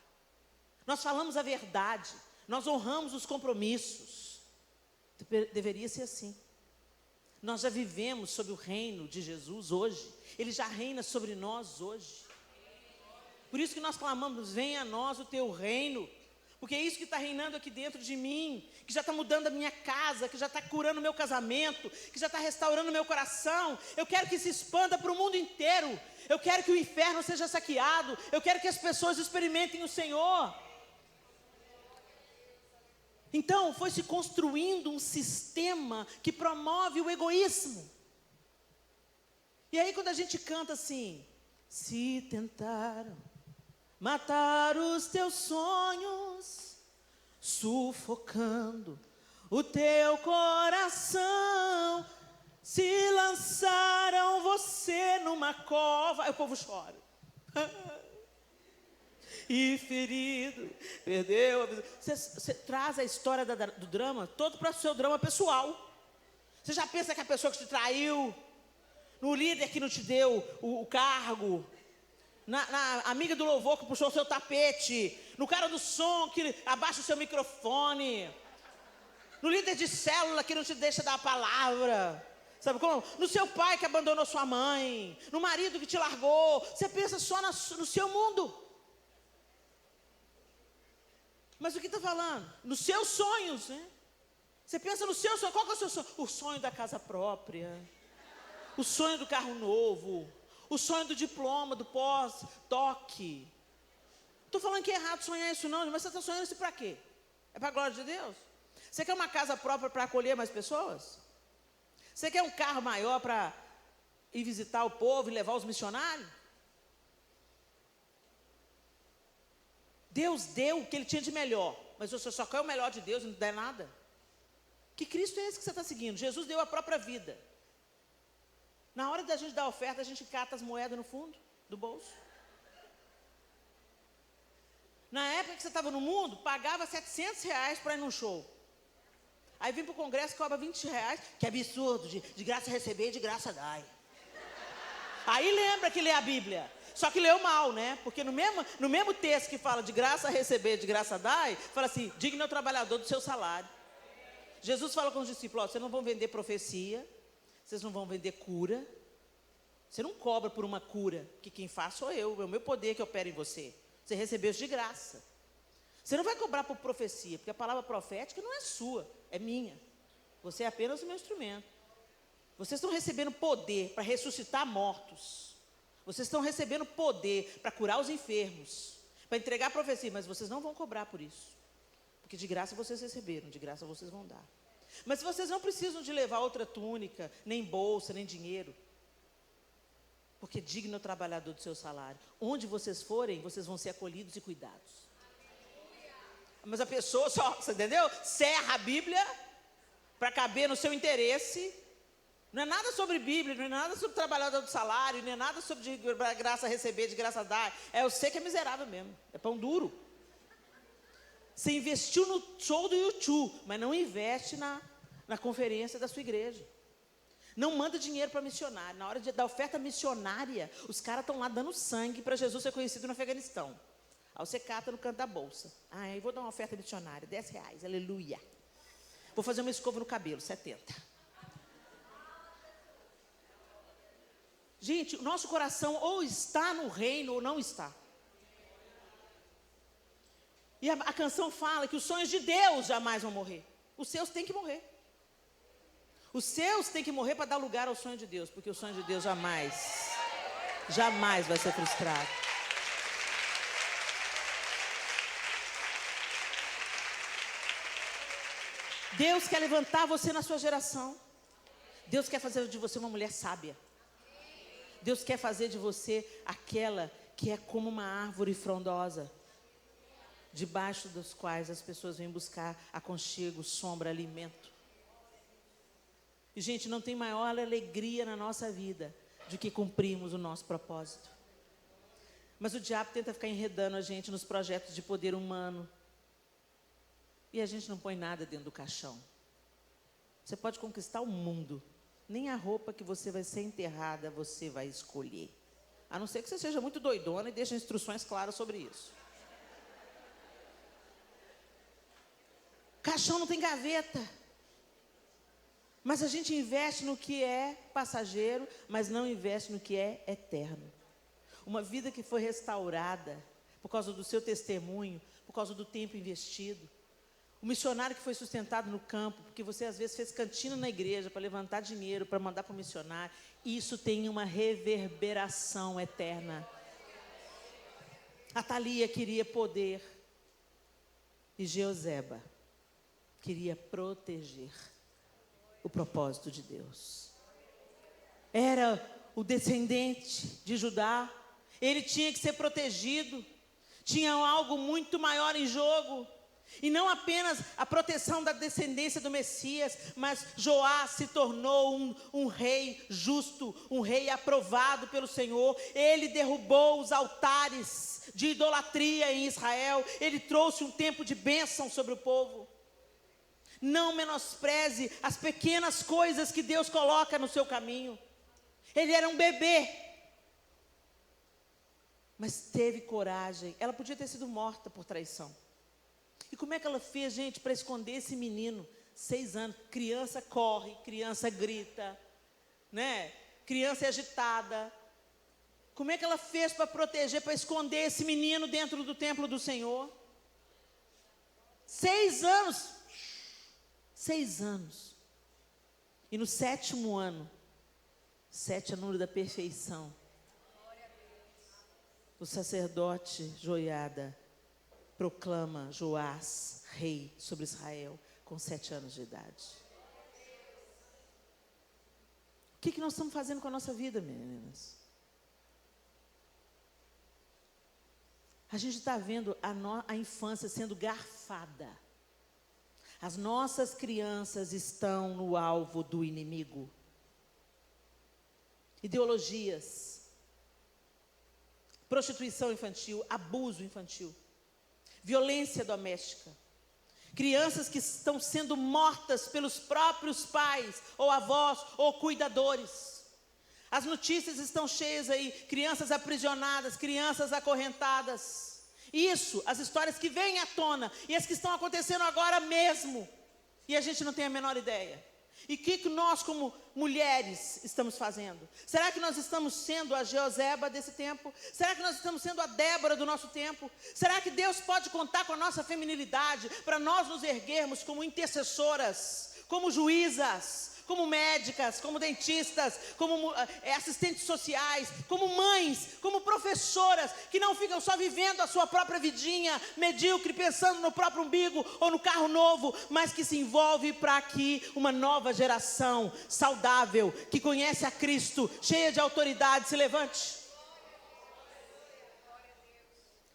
Nós falamos a verdade, nós honramos os compromissos. Deveria ser assim. Nós já vivemos sob o reino de Jesus hoje. Ele já reina sobre nós hoje. Por isso que nós clamamos, venha a nós o teu reino, porque é isso que está reinando aqui dentro de mim, que já está mudando a minha casa, que já está curando o meu casamento, que já está restaurando o meu coração. Eu quero que se expanda para o mundo inteiro, eu quero que o inferno seja saqueado, eu quero que as pessoas experimentem o Senhor. Então, foi se construindo um sistema que promove o egoísmo. E aí quando a gente canta assim, se tentaram matar os teus sonhos, sufocando o teu coração, se lançaram você numa cova, aí o povo chora. E ferido, perdeu. Você traz a história do drama todo para o seu drama pessoal. Você já pensa que a pessoa que te traiu, no líder que não te deu o cargo, na amiga do louvor que puxou o seu tapete, no cara do som que abaixa o seu microfone, no líder de célula que não te deixa dar a palavra, sabe como? No seu pai que abandonou sua mãe, no marido que te largou. Você pensa só no seu mundo. Mas o que está falando? Nos seus sonhos, né? Você pensa no seu sonho. Qual que é o seu sonho? O sonho da casa própria, o sonho do carro novo, o sonho do diploma, do pós-toque. Não estou falando que é errado sonhar isso não, mas você está sonhando isso para quê? É para a glória de Deus? Você quer uma casa própria para acolher mais pessoas? Você quer um carro maior para ir visitar o povo e levar os missionários? Deus deu o que Ele tinha de melhor, mas você só quer o melhor de Deus e não der nada? Que Cristo é esse que você está seguindo? Jesus deu a própria vida. Na hora da gente dar oferta, a gente cata as moedas no fundo do bolso. Na época que você estava no mundo, pagava R$700 para ir num show. Aí vem para o congresso e cobra R$20, que absurdo, de graça receber e de graça dar. Aí lembra que lê a Bíblia. Só que leu mal, né? Porque no mesmo texto que fala de graça receber, de graça dar, fala assim, digno é o trabalhador do seu salário. Jesus fala com os discípulos, vocês não vão vender profecia, vocês não vão vender cura. Você não cobra por uma cura, que quem faz sou eu, é o meu poder que opera em você. Você recebeu isso de graça. Você não vai cobrar por profecia, porque a palavra profética não é sua, é minha. Você é apenas o meu instrumento. Vocês estão recebendo poder para ressuscitar mortos. Vocês estão recebendo poder para curar os enfermos, para entregar a profecia, mas vocês não vão cobrar por isso. Porque de graça vocês receberam, de graça vocês vão dar. Mas vocês não precisam de levar outra túnica, nem bolsa, nem dinheiro. Porque digno é o trabalhador do seu salário. Onde vocês forem, vocês vão ser acolhidos e cuidados. Mas a pessoa só, você entendeu? Serra a Bíblia para caber no seu interesse. Não é nada sobre Bíblia, não é nada sobre trabalhador do salário, não é nada sobre de graça receber, de graça dar. É você que é miserável mesmo, é pão duro. Você investiu no show do YouTube, mas não investe na conferência da sua igreja. Não manda dinheiro para missionário. Na hora da oferta missionária, os caras estão lá dando sangue para Jesus ser conhecido no Afeganistão. Aí você cata no canto da bolsa. Eu vou dar uma oferta missionária, R$10, aleluia. Vou fazer uma escova no cabelo, 70. Gente, o nosso coração ou está no reino ou não está. E a canção fala que os sonhos de Deus jamais vão morrer. Os seus têm que morrer. Os seus têm que morrer para dar lugar ao sonho de Deus. Porque o sonho de Deus jamais vai ser frustrado. Deus quer levantar você na sua geração. Deus quer fazer de você uma mulher sábia. Deus quer fazer de você aquela que é como uma árvore frondosa, debaixo dos quais as pessoas vêm buscar aconchego, sombra, alimento. E, gente, não tem maior alegria na nossa vida do que cumprirmos o nosso propósito. Mas o diabo tenta ficar enredando a gente nos projetos de poder humano. E a gente não põe nada dentro do caixão. Você pode conquistar o mundo. Nem a roupa que você vai ser enterrada, você vai escolher. A não ser que você seja muito doidona e deixe instruções claras sobre isso. Caixão não tem gaveta. Mas a gente investe no que é passageiro, mas não investe no que é eterno. Uma vida que foi restaurada por causa do seu testemunho, por causa do tempo investido. O missionário que foi sustentado no campo, porque você às vezes fez cantina na igreja para levantar dinheiro, para mandar para o missionário. Isso tem uma reverberação eterna. A Thalia queria poder e Jeoseba queria proteger o propósito de Deus. Era o descendente de Judá, ele tinha que ser protegido, tinha algo muito maior em jogo. E não apenas a proteção da descendência do Messias, mas Joás se tornou um rei justo, um rei aprovado pelo Senhor. Ele derrubou os altares de idolatria em Israel. Ele trouxe um tempo de bênção sobre o povo. Não menospreze as pequenas coisas que Deus coloca no seu caminho. Ele era um bebê, mas teve coragem. Ela podia ter sido morta por traição. E como é que ela fez, gente, para esconder esse menino? 6 anos, criança corre, criança grita, né? Criança é agitada. Como é que ela fez para proteger, para esconder esse menino dentro do templo do Senhor? 6 anos. 6 anos. E no 7º ano, 7 é o número da perfeição, o sacerdote Joiada proclama Joás rei sobre Israel, com 7 anos de idade. O que nós estamos fazendo com a nossa vida, meninas? A gente está vendo a infância sendo garfada. As nossas crianças estão no alvo do inimigo. Ideologias, prostituição infantil, abuso infantil, violência doméstica. Crianças que estão sendo mortas pelos próprios pais, ou avós, ou cuidadores. As notícias estão cheias aí, crianças aprisionadas, crianças acorrentadas. Isso, as histórias que vêm à tona, e as que estão acontecendo agora mesmo. E a gente não tem a menor ideia. E o que nós, como mulheres, estamos fazendo? Será que nós estamos sendo a Jeoseba desse tempo? Será que nós estamos sendo a Débora do nosso tempo? Será que Deus pode contar com a nossa feminilidade para nós nos erguermos como intercessoras, como juízas, como médicas, como dentistas, como assistentes sociais, como mães, como professoras, que não ficam só vivendo a sua própria vidinha medíocre, pensando no próprio umbigo ou no carro novo, mas que se envolve para que uma nova geração saudável, que conhece a Cristo, cheia de autoridade, se levante.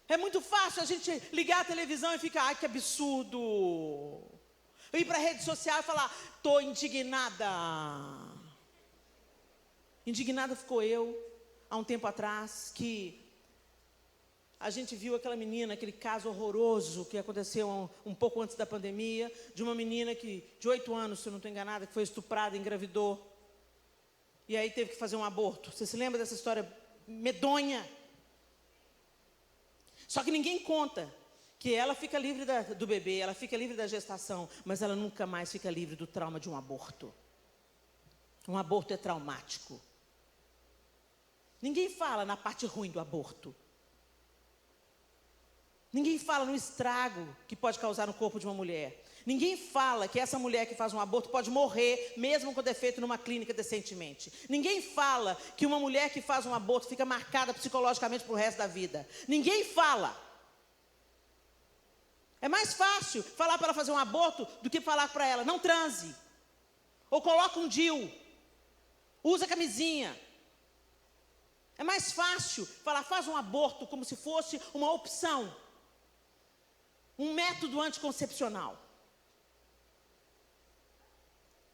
É muito fácil a gente ligar a televisão e ficar, ai, que absurdo. Ir para a rede social e falar, estou indignada. Indignada ficou eu, há um tempo atrás, que a gente viu aquela menina, aquele caso horroroso que aconteceu um pouco antes da pandemia, de uma menina de 8 anos, se eu não estou enganada, que foi estuprada, engravidou. E aí teve que fazer um aborto. Você se lembra dessa história medonha? Só que ninguém conta que ela fica livre do bebê, ela fica livre da gestação, mas ela nunca mais fica livre do trauma de um aborto. Um aborto é traumático. Ninguém fala na parte ruim do aborto. Ninguém fala no estrago que pode causar no corpo de uma mulher. Ninguém fala que essa mulher que faz um aborto pode morrer, mesmo quando é feito numa clínica decentemente. Ninguém fala que uma mulher que faz um aborto fica marcada psicologicamente pro resto da vida. Ninguém fala. É mais fácil falar para ela fazer um aborto do que falar para ela, não transe. Ou coloca um DIU. Usa camisinha. É mais fácil falar, faz um aborto como se fosse uma opção. Um método anticoncepcional.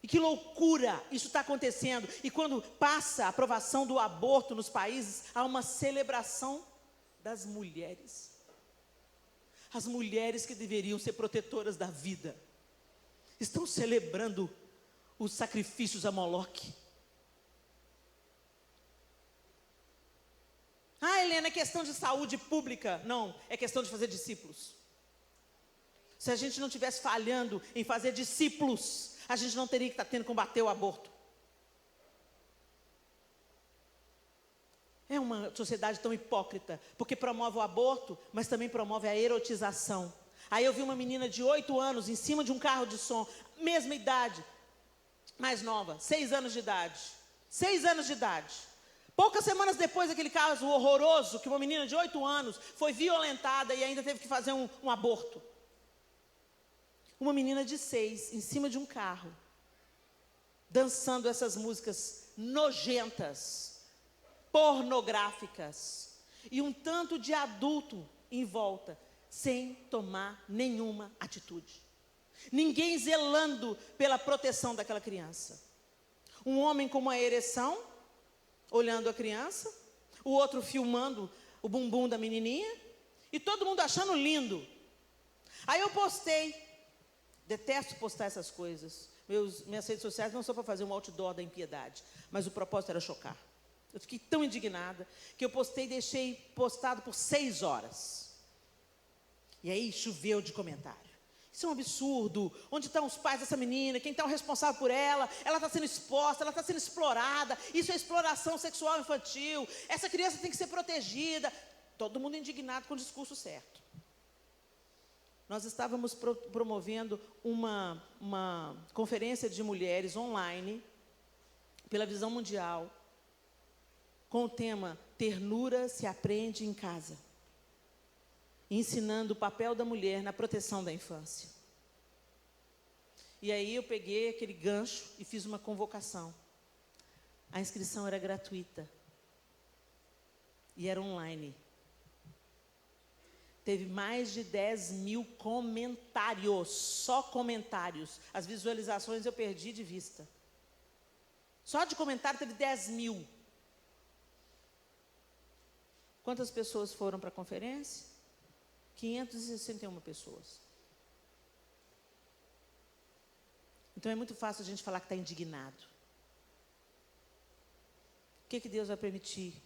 E que loucura isso está acontecendo. E quando passa a aprovação do aborto nos países, há uma celebração das mulheres. As mulheres que deveriam ser protetoras da vida estão celebrando os sacrifícios a Moloque. Ah, Helena, é questão de saúde pública. Não, é questão de fazer discípulos. Se a gente não estivesse falhando em fazer discípulos, a gente não teria que estar tendo que combater o aborto. É uma sociedade tão hipócrita, porque promove o aborto, mas também promove a erotização. Aí eu vi uma menina de 8 anos em cima de um carro de som, mesma idade, mais nova, 6 anos de idade. 6 anos de idade. Poucas semanas depois daquele caso horroroso, que uma menina de 8 anos foi violentada e ainda teve que fazer um aborto. Uma menina de 6, em cima de um carro, dançando essas músicas nojentas, pornográficas, e um tanto de adulto em volta, sem tomar nenhuma atitude. Ninguém zelando pela proteção daquela criança. Um homem com uma ereção, olhando a criança, o outro filmando o bumbum da menininha, e todo mundo achando lindo. Aí eu postei, detesto postar essas coisas, minhas redes sociais não são para fazer um outdoor da impiedade, mas o propósito era chocar. Eu fiquei tão indignada que eu postei e deixei postado por 6 horas. E aí choveu de comentário. Isso é um absurdo. Onde estão os pais dessa menina? Quem está o responsável por ela? Ela está sendo exposta, ela está sendo explorada. Isso é exploração sexual infantil. Essa criança tem que ser protegida. Todo mundo indignado com o discurso certo. Nós estávamos promovendo uma conferência de mulheres online, pela Visão Mundial, com o tema Ternura se aprende em casa, ensinando o papel da mulher na proteção da infância. E aí eu peguei aquele gancho e fiz uma convocação. A inscrição era gratuita. E era online. Teve mais de 10 mil comentários, só comentários. As visualizações eu perdi de vista. Só de comentário teve 10 mil. Quantas pessoas foram para a conferência? 561 pessoas. Então é muito fácil a gente falar que está indignado. O que Deus vai permitir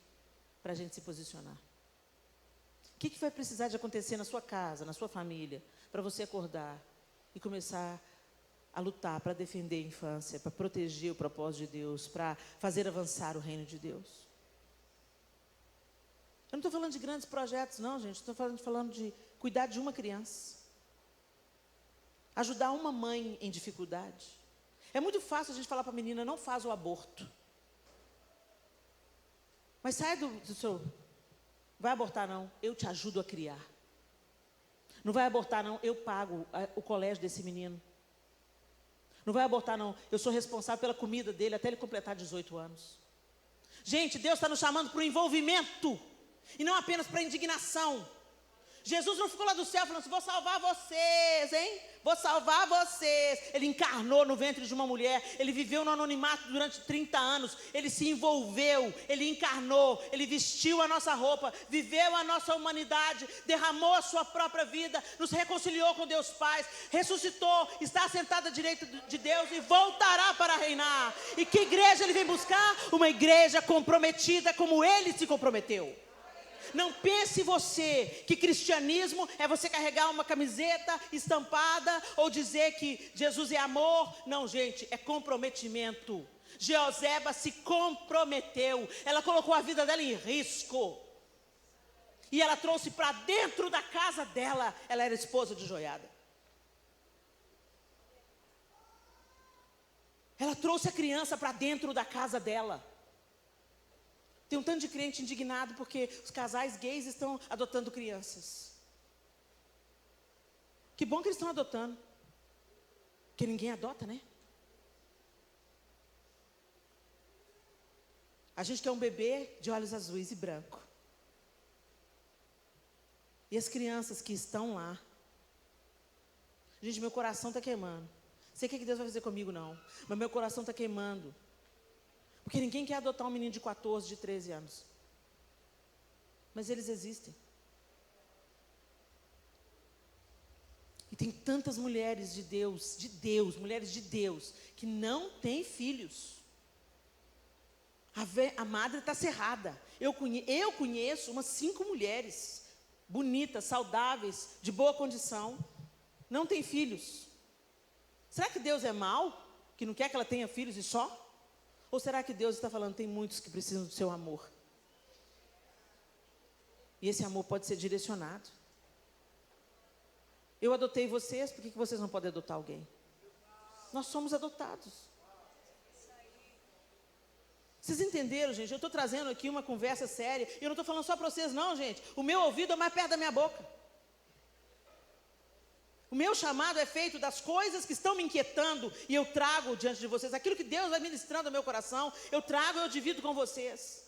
para a gente se posicionar? O que vai precisar de acontecer na sua casa, na sua família, para você acordar e começar a lutar para defender a infância, para proteger o propósito de Deus, para fazer avançar o reino de Deus? Eu não estou falando de grandes projetos, não, gente. Estou falando de cuidar de uma criança. Ajudar uma mãe em dificuldade. É muito fácil a gente falar para a menina, não faz o aborto. Mas sai do seu... Vai abortar não, eu te ajudo a criar. Não vai abortar não, eu pago o colégio desse menino. Não vai abortar não, eu sou responsável pela comida dele até ele completar 18 anos. Gente, Deus está nos chamando para o envolvimento. E não apenas para a indignação. Jesus não ficou lá do céu falando assim, vou salvar vocês, hein? Vou salvar vocês. Ele encarnou no ventre de uma mulher. Ele viveu no anonimato durante 30 anos. Ele se envolveu, ele encarnou, ele vestiu a nossa roupa, viveu a nossa humanidade, derramou a sua própria vida, nos reconciliou com Deus Pai, ressuscitou, está sentado à direita de Deus e voltará para reinar. E que igreja ele vem buscar? Uma igreja comprometida como ele se comprometeu. Não pense você que cristianismo é você carregar uma camiseta estampada ou dizer que Jesus é amor. Não, gente, é comprometimento. Jeoseba se comprometeu. Ela colocou a vida dela em risco. E ela trouxe para dentro da casa dela. Ela era esposa de Joiada. Ela trouxe a criança para dentro da casa dela. Tem um tanto de crente indignado porque os casais gays estão adotando crianças. Que bom que eles estão adotando. Porque ninguém adota, né? A gente quer um bebê de olhos azuis e branco. E as crianças que estão lá. Gente, meu coração está queimando. Sei o que Deus vai fazer comigo, não. Mas meu coração está queimando. Porque ninguém quer adotar um menino de 14, de 13 anos. Mas eles existem. E tem tantas mulheres de Deus, mulheres de Deus, que não têm filhos. A madre está cerrada. Eu conheço umas 5 mulheres, bonitas, saudáveis, de boa condição, não têm filhos. Será que Deus é mau, que não quer que ela tenha filhos e só? Ou será que Deus está falando, tem muitos que precisam do seu amor? E esse amor pode ser direcionado. Eu adotei vocês, por que vocês não podem adotar alguém? Nós somos adotados. Vocês entenderam, gente? Eu estou trazendo aqui uma conversa séria. E eu não estou falando só para vocês, não, gente. O meu ouvido é mais perto da minha boca. O meu chamado é feito das coisas que estão me inquietando e eu trago diante de vocês. Aquilo que Deus vai ministrando ao meu coração, eu trago e eu divido com vocês.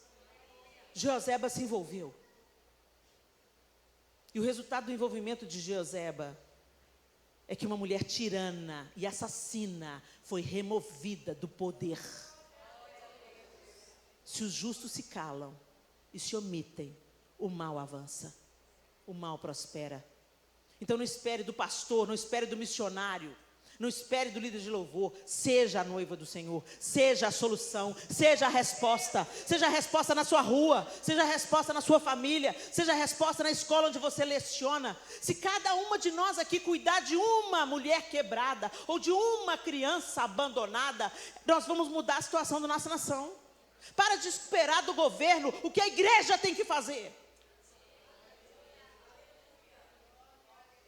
Jeoseba se envolveu. E o resultado do envolvimento de Jeoseba é que uma mulher tirana e assassina foi removida do poder. Se os justos se calam e se omitem, o mal avança, o mal prospera. Então não espere do pastor, não espere do missionário, não espere do líder de louvor. Seja a noiva do Senhor, seja a solução, seja a resposta na sua rua, seja a resposta na sua família, seja a resposta na escola onde você leciona. Se cada uma de nós aqui cuidar de uma mulher quebrada ou de uma criança abandonada, nós vamos mudar a situação da nossa nação. Para de esperar do governo o que a igreja tem que fazer.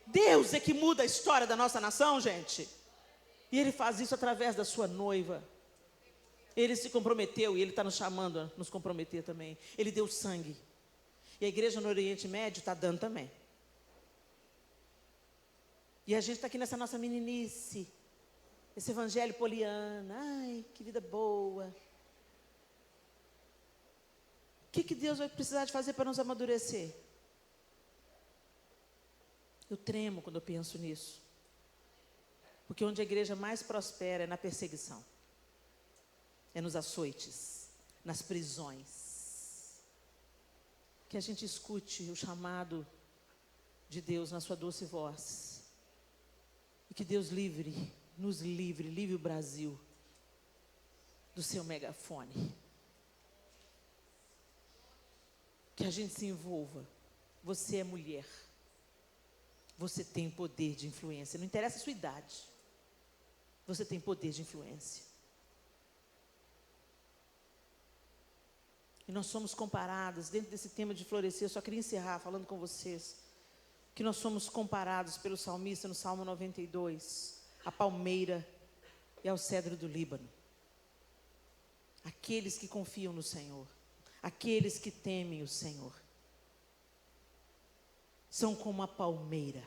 Deus é que muda a história da nossa nação, gente. E Ele faz isso através da sua noiva. Ele se comprometeu e Ele está nos chamando a nos comprometer também. Ele deu sangue. E a igreja no Oriente Médio está dando também. E a gente está aqui nessa nossa meninice. Esse evangelho poliana, ai, que vida boa. O que Deus vai precisar de fazer para nos amadurecer? Eu tremo quando eu penso nisso. Porque onde a igreja mais prospera é na perseguição. É nos açoites, nas prisões. Que a gente escute o chamado de Deus na sua doce voz. E que Deus nos livre o Brasil do seu megafone. Que a gente se envolva. Você é mulher. Você tem poder de influência. Não interessa a sua idade. Você tem poder de influência. E nós somos comparados, dentro desse tema de florescer, eu só queria encerrar falando com vocês, que nós somos comparados pelo salmista no Salmo 92, a palmeira e ao cedro do Líbano. Aqueles que confiam no Senhor, aqueles que temem o Senhor, são como a palmeira.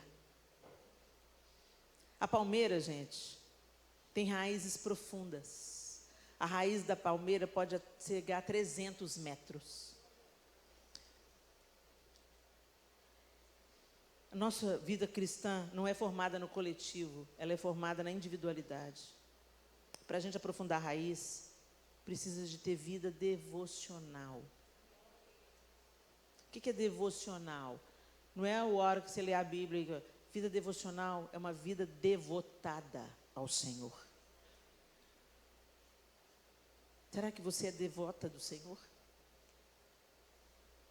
A palmeira, gente, tem raízes profundas. A raiz da palmeira pode chegar a 300 metros. A nossa vida cristã não é formada no coletivo, ela é formada na individualidade. Para a gente aprofundar a raiz, precisa de ter vida devocional. O que é devocional? Não é a hora que você lê a Bíblia. Vida devocional é uma vida devotada ao Senhor. Será que você é devota do Senhor?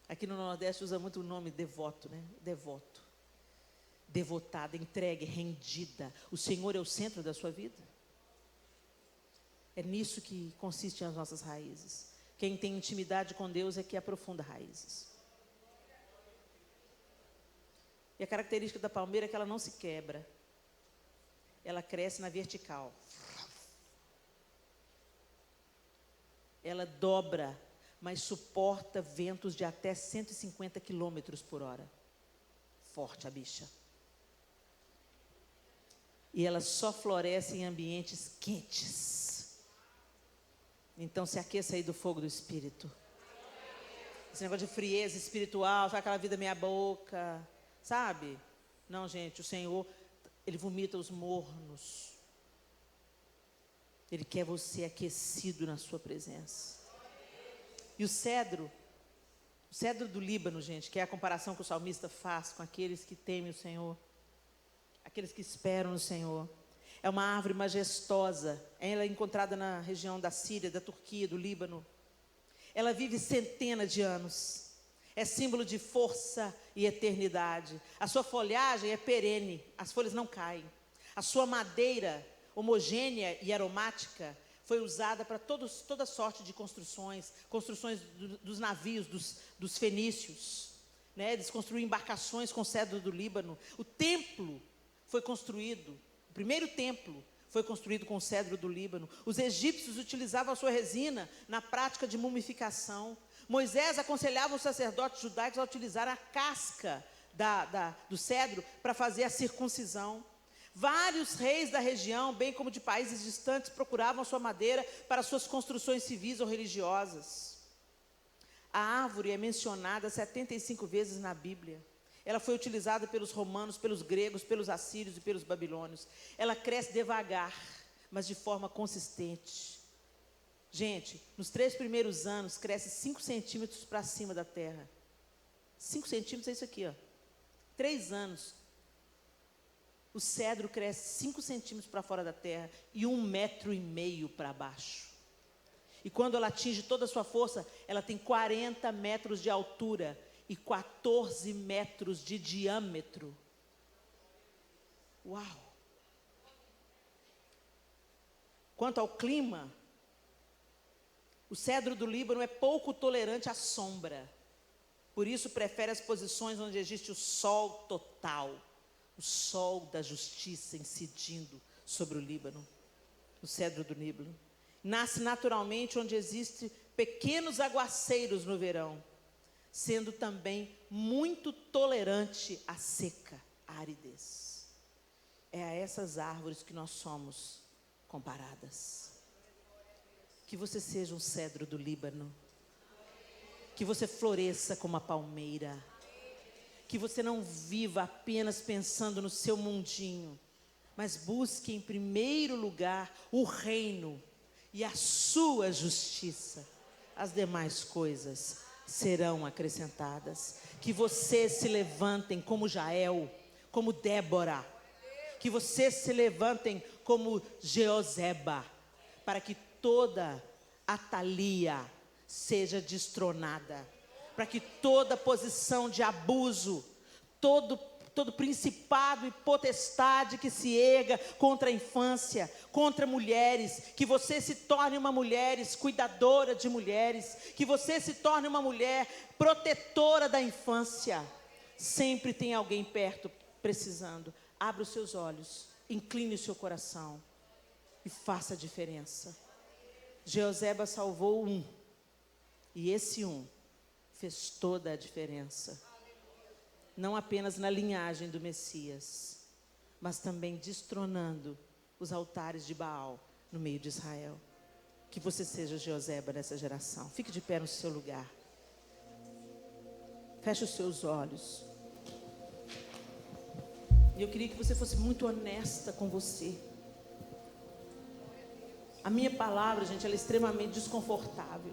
Aqui no Nordeste usa muito o nome devoto, né? Devoto. Devotada, entregue, rendida. O Senhor é o centro da sua vida? É nisso que consistem as nossas raízes. Quem tem intimidade com Deus é que aprofunda raízes. E a característica da palmeira é que ela não se quebra. Ela cresce na vertical. Ela dobra, mas suporta ventos de até 150 quilômetros por hora. Forte a bicha. E ela só floresce em ambientes quentes. Então se aqueça aí do fogo do Espírito. Esse negócio de frieza espiritual, sabe aquela vida meia boca, sabe? Não, gente, o Senhor, Ele vomita os mornos. Ele quer você aquecido na sua presença. E o cedro do Líbano, gente, que é a comparação que o salmista faz com aqueles que temem o Senhor, aqueles que esperam no Senhor. É uma árvore majestosa. Ela é encontrada na região da Síria, da Turquia, do Líbano. Ela vive centenas de anos. É símbolo de força e eternidade. A sua folhagem é perene, as folhas não caem. A sua madeira homogênea e aromática foi usada para toda sorte de construções dos navios, dos fenícios, né? Eles construíam embarcações com cedro do Líbano. O templo foi construído, o primeiro templo foi construído com cedro do Líbano. Os egípcios utilizavam a sua resina na prática de mumificação. Moisés aconselhava os sacerdotes judaicos a utilizar a casca do cedro para fazer a circuncisão. Vários reis da região, bem como de países distantes, procuravam a sua madeira para suas construções civis ou religiosas. A árvore é mencionada 75 vezes na Bíblia. Ela foi utilizada pelos romanos, pelos gregos, pelos assírios e pelos babilônios. Ela cresce devagar, mas de forma consistente. Gente, nos 3 primeiros anos, cresce 5 centímetros para cima da terra. 5 centímetros é isso aqui, ó. 3 anos. O cedro cresce 5 centímetros para fora da terra e 1,5 metros para baixo. E quando ela atinge toda a sua força, ela tem 40 metros de altura e 14 metros de diâmetro. Uau! Quanto ao clima, o cedro do Líbano é pouco tolerante à sombra. Por isso prefere as posições onde existe o sol total. O sol da justiça incidindo sobre o Líbano, o cedro do Líbano. Nasce naturalmente onde existem pequenos aguaceiros no verão, sendo também muito tolerante à seca, à aridez. É a essas árvores que nós somos comparadas. Que você seja um cedro do Líbano. Que você floresça como a palmeira. Que você não viva apenas pensando no seu mundinho, mas busque em primeiro lugar o reino e a sua justiça. As demais coisas serão acrescentadas. Que vocês se levantem como Jael, como Débora. Que vocês se levantem como Jeozeba, para que toda Atalia seja destronada, para que toda posição de abuso, todo principado e potestade que se erga contra a infância, contra mulheres, que você se torne uma mulher cuidadora de mulheres, que você se torne uma mulher protetora da infância. Sempre tem alguém perto precisando. Abra os seus olhos, incline o seu coração e faça a diferença. Jeozeba salvou um, e esse um fez toda a diferença. Não apenas na linhagem do Messias, mas também destronando os altares de Baal no meio de Israel. Que você seja Jeozeba nessa geração. Fique de pé no seu lugar. Feche os seus olhos. E eu queria que você fosse muito honesta com você. A minha palavra, gente, ela é extremamente desconfortável.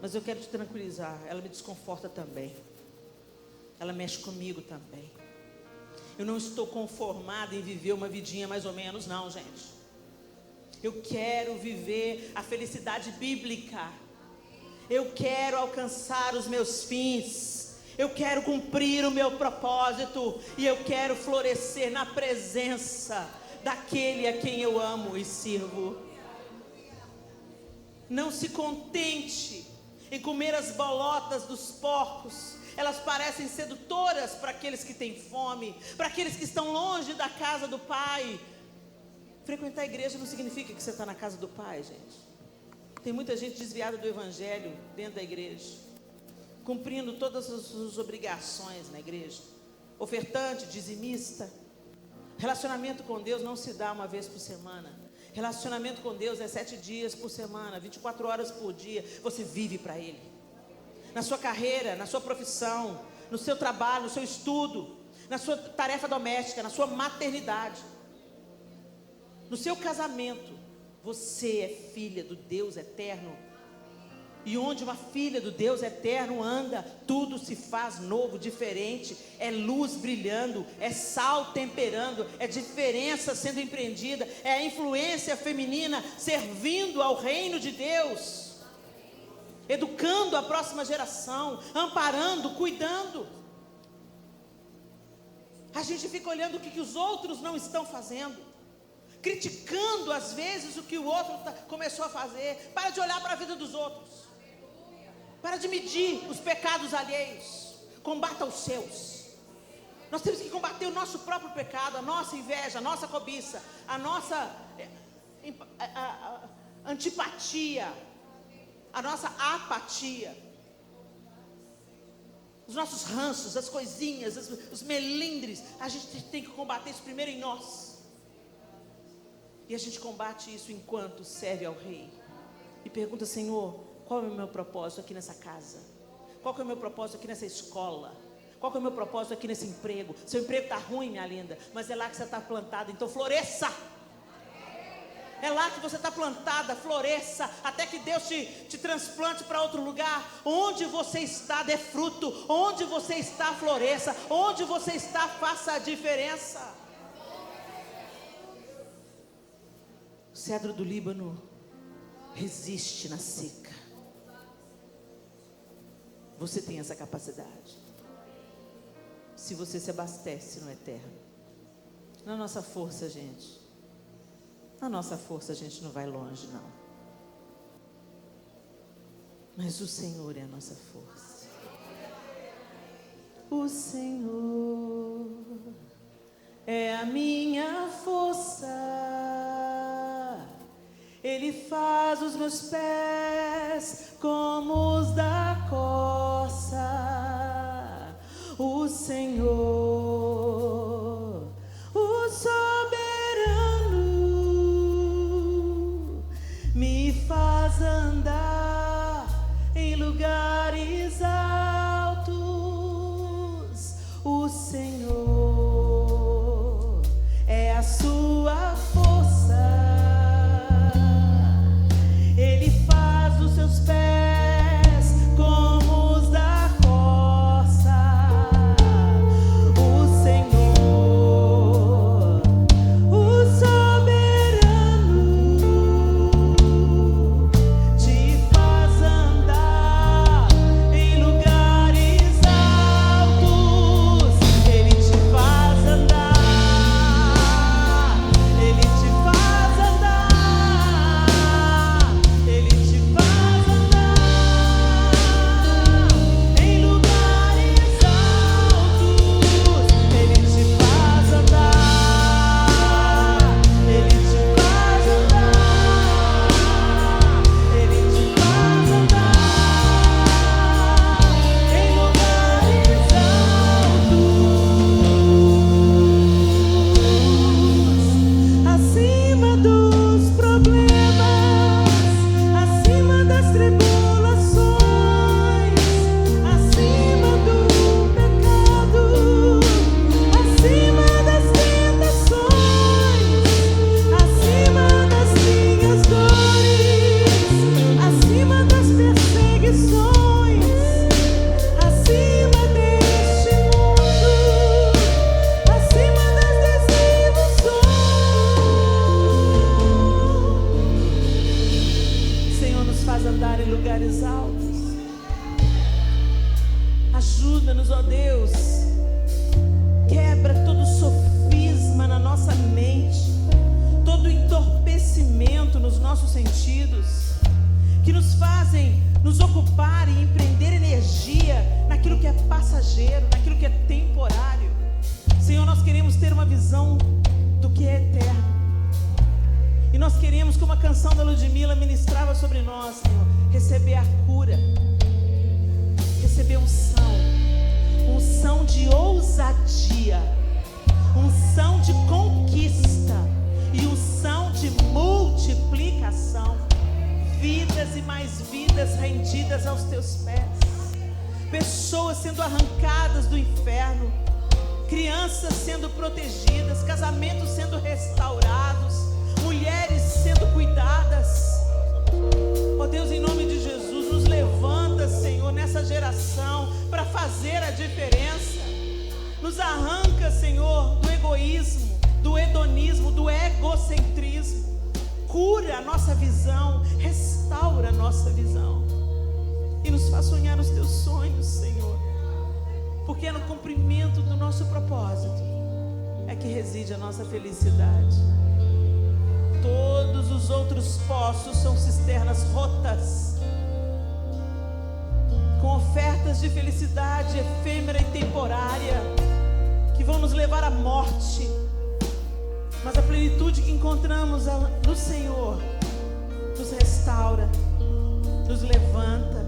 Mas eu quero te tranquilizar, ela me desconforta também. Ela mexe comigo também. Eu não estou conformada em viver uma vidinha mais ou menos, não, gente. Eu quero viver a felicidade bíblica. Eu quero alcançar os meus fins. Eu quero cumprir o meu propósito. E eu quero florescer na presença daquele a quem eu amo e sirvo. Não se contente em comer as bolotas dos porcos. Elas parecem sedutoras para aqueles que têm fome, para aqueles que estão longe da casa do Pai. Frequentar a igreja não significa que você está na casa do Pai, gente. Tem muita gente desviada do Evangelho dentro da igreja, cumprindo todas as suas obrigações na igreja. Ofertante, dizimista. Relacionamento com Deus não se dá uma vez por semana. Relacionamento com Deus é 7 dias por semana, 24 horas por dia. Você vive para Ele. Na sua carreira, na sua profissão, no seu trabalho, no seu estudo, na sua tarefa doméstica, na sua maternidade, no seu casamento. Você é filha do Deus eterno. E onde uma filha do Deus eterno anda, tudo se faz novo, diferente. É luz brilhando, é sal temperando, é diferença sendo empreendida, é a influência feminina servindo ao reino de Deus, educando a próxima geração, amparando, cuidando. A gente fica olhando o que os outros não estão fazendo, criticando às vezes o que o outro começou a fazer. Para de olhar para a vida dos outros. Para de medir os pecados alheios. Combata os seus. Nós temos que combater o nosso próprio pecado, a nossa inveja, a nossa cobiça, a nossa antipatia, a nossa apatia, os nossos ranços, as coisinhas, os melindres. A gente tem que combater isso primeiro em nós. E a gente combate isso enquanto serve ao Rei. E pergunta: Senhor, qual é o meu propósito aqui nessa casa? Qual é o meu propósito aqui nessa escola? Qual é o meu propósito aqui nesse emprego? Seu emprego está ruim, minha linda, mas é lá que você está plantada, então floresça. É lá que você está plantada, floresça, até que Deus te transplante para outro lugar. Onde você está, dê fruto. Onde você está, floresça. Onde você está, faça a diferença. O cedro do Líbano resiste na seca. Você tem essa capacidade, se você se abastece no eterno. Na nossa força, gente, na nossa força a gente não vai longe, não. Mas o Senhor é a nossa força. O Senhor é a minha força. Ele faz os meus pés como os da corça. O Senhor, o soberano, faz andar em lugares altos. O Senhor é a sua força. Ele faz os seus pés como os da corça. O Senhor, o soberano, te faz andar em lugares altos. Ele te faz andar, ele te faz andar, ele te faz andar em lugares altos. Ele te faz andar, ele te faz andar, ele te faz andar em lugares altos, acima dos problemas, acima das tribulações, acima do pecado, acima das tentações, acima das minhas dores, acima das perseguições, acima deste mundo, acima das desilusões. Senhor, nos faz andar em lugares altos. Ajuda-nos, ó Deus. Quebra todo sofisma na nossa mente, todo entorpecimento nos nossos sentidos, que nos fazem nos ocupar e empreender energia naquilo que é passageiro, naquilo que é temporário. Senhor, nós queremos ter uma visão do que é eterno. E nós queremos, como a canção da Ludmilla ministrava sobre nós, Senhor, receber a cura, receber unção de ousadia, unção de conquista e unção de multiplicação. Vidas e mais vidas rendidas aos teus pés, pessoas sendo arrancadas do inferno, crianças sendo protegidas, casamentos sendo restaurados, mulheres sendo cuidadas. Ó Deus, em nome de Jesus, nos levanta, Senhor, nessa geração para fazer a diferença. Nos arranca, Senhor, do egoísmo, do hedonismo, do egocentrismo. Cura a nossa visão, restaura a nossa visão e nos faz sonhar os teus sonhos, Senhor, porque é no cumprimento do nosso propósito é que reside a nossa felicidade. Todos os outros poços são cisternas rotas, com ofertas de felicidade efêmera e temporária, que vão nos levar à morte. Mas a plenitude que encontramos no Senhor nos restaura, nos levanta,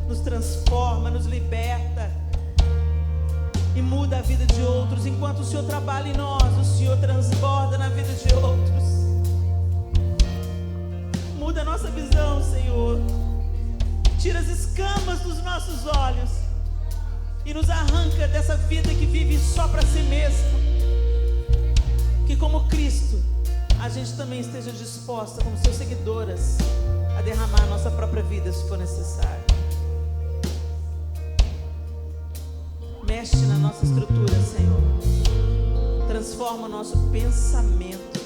nos transforma, nos liberta e muda a vida de outros. Enquanto o Senhor trabalha em nós, o Senhor transborda na vida de outros. Muda a nossa visão, Senhor. Tira as escamas dos nossos olhos e nos arranca dessa vida que vive só para si mesmo. Que como Cristo, a gente também esteja disposta, como seus seguidoras, a derramar a nossa própria vida se for necessário. Mexe na nossa estrutura, Senhor. Transforma o nosso pensamento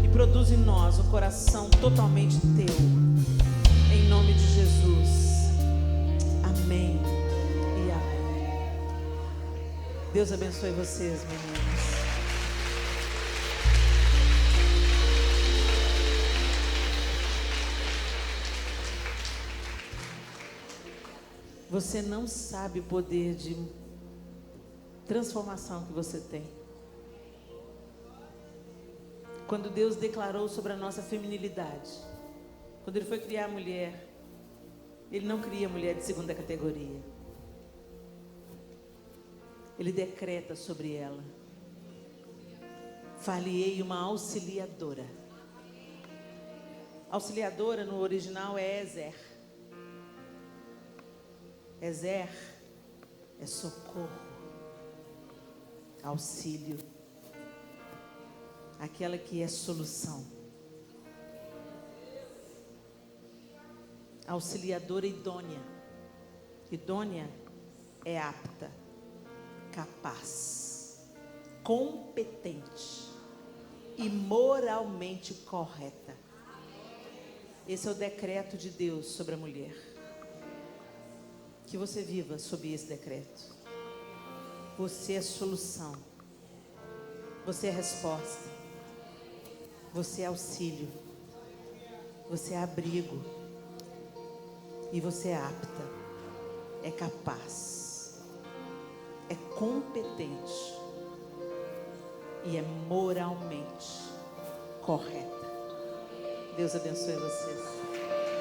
e produz em nós um coração totalmente teu. Em nome de Jesus. Amém e amém. Deus abençoe vocês, meninas. Você não sabe o poder de transformação que você tem. Quando Deus declarou sobre a nossa feminilidade, quando Ele foi criar a mulher, Ele não cria a mulher de segunda categoria. Ele decreta sobre ela: far-lhe-ei uma auxiliadora. Auxiliadora no original é Ezer. Ezer é socorro, auxílio, aquela que é solução. Auxiliadora idônea. Idônea é apta, capaz, competente e moralmente correta. Esse é o decreto de Deus sobre a mulher. Que você viva sob esse decreto. Você é solução. Você é resposta. Você é auxílio. Você é abrigo. E você é apta. É capaz. É competente. E é moralmente correta. Deus abençoe vocês.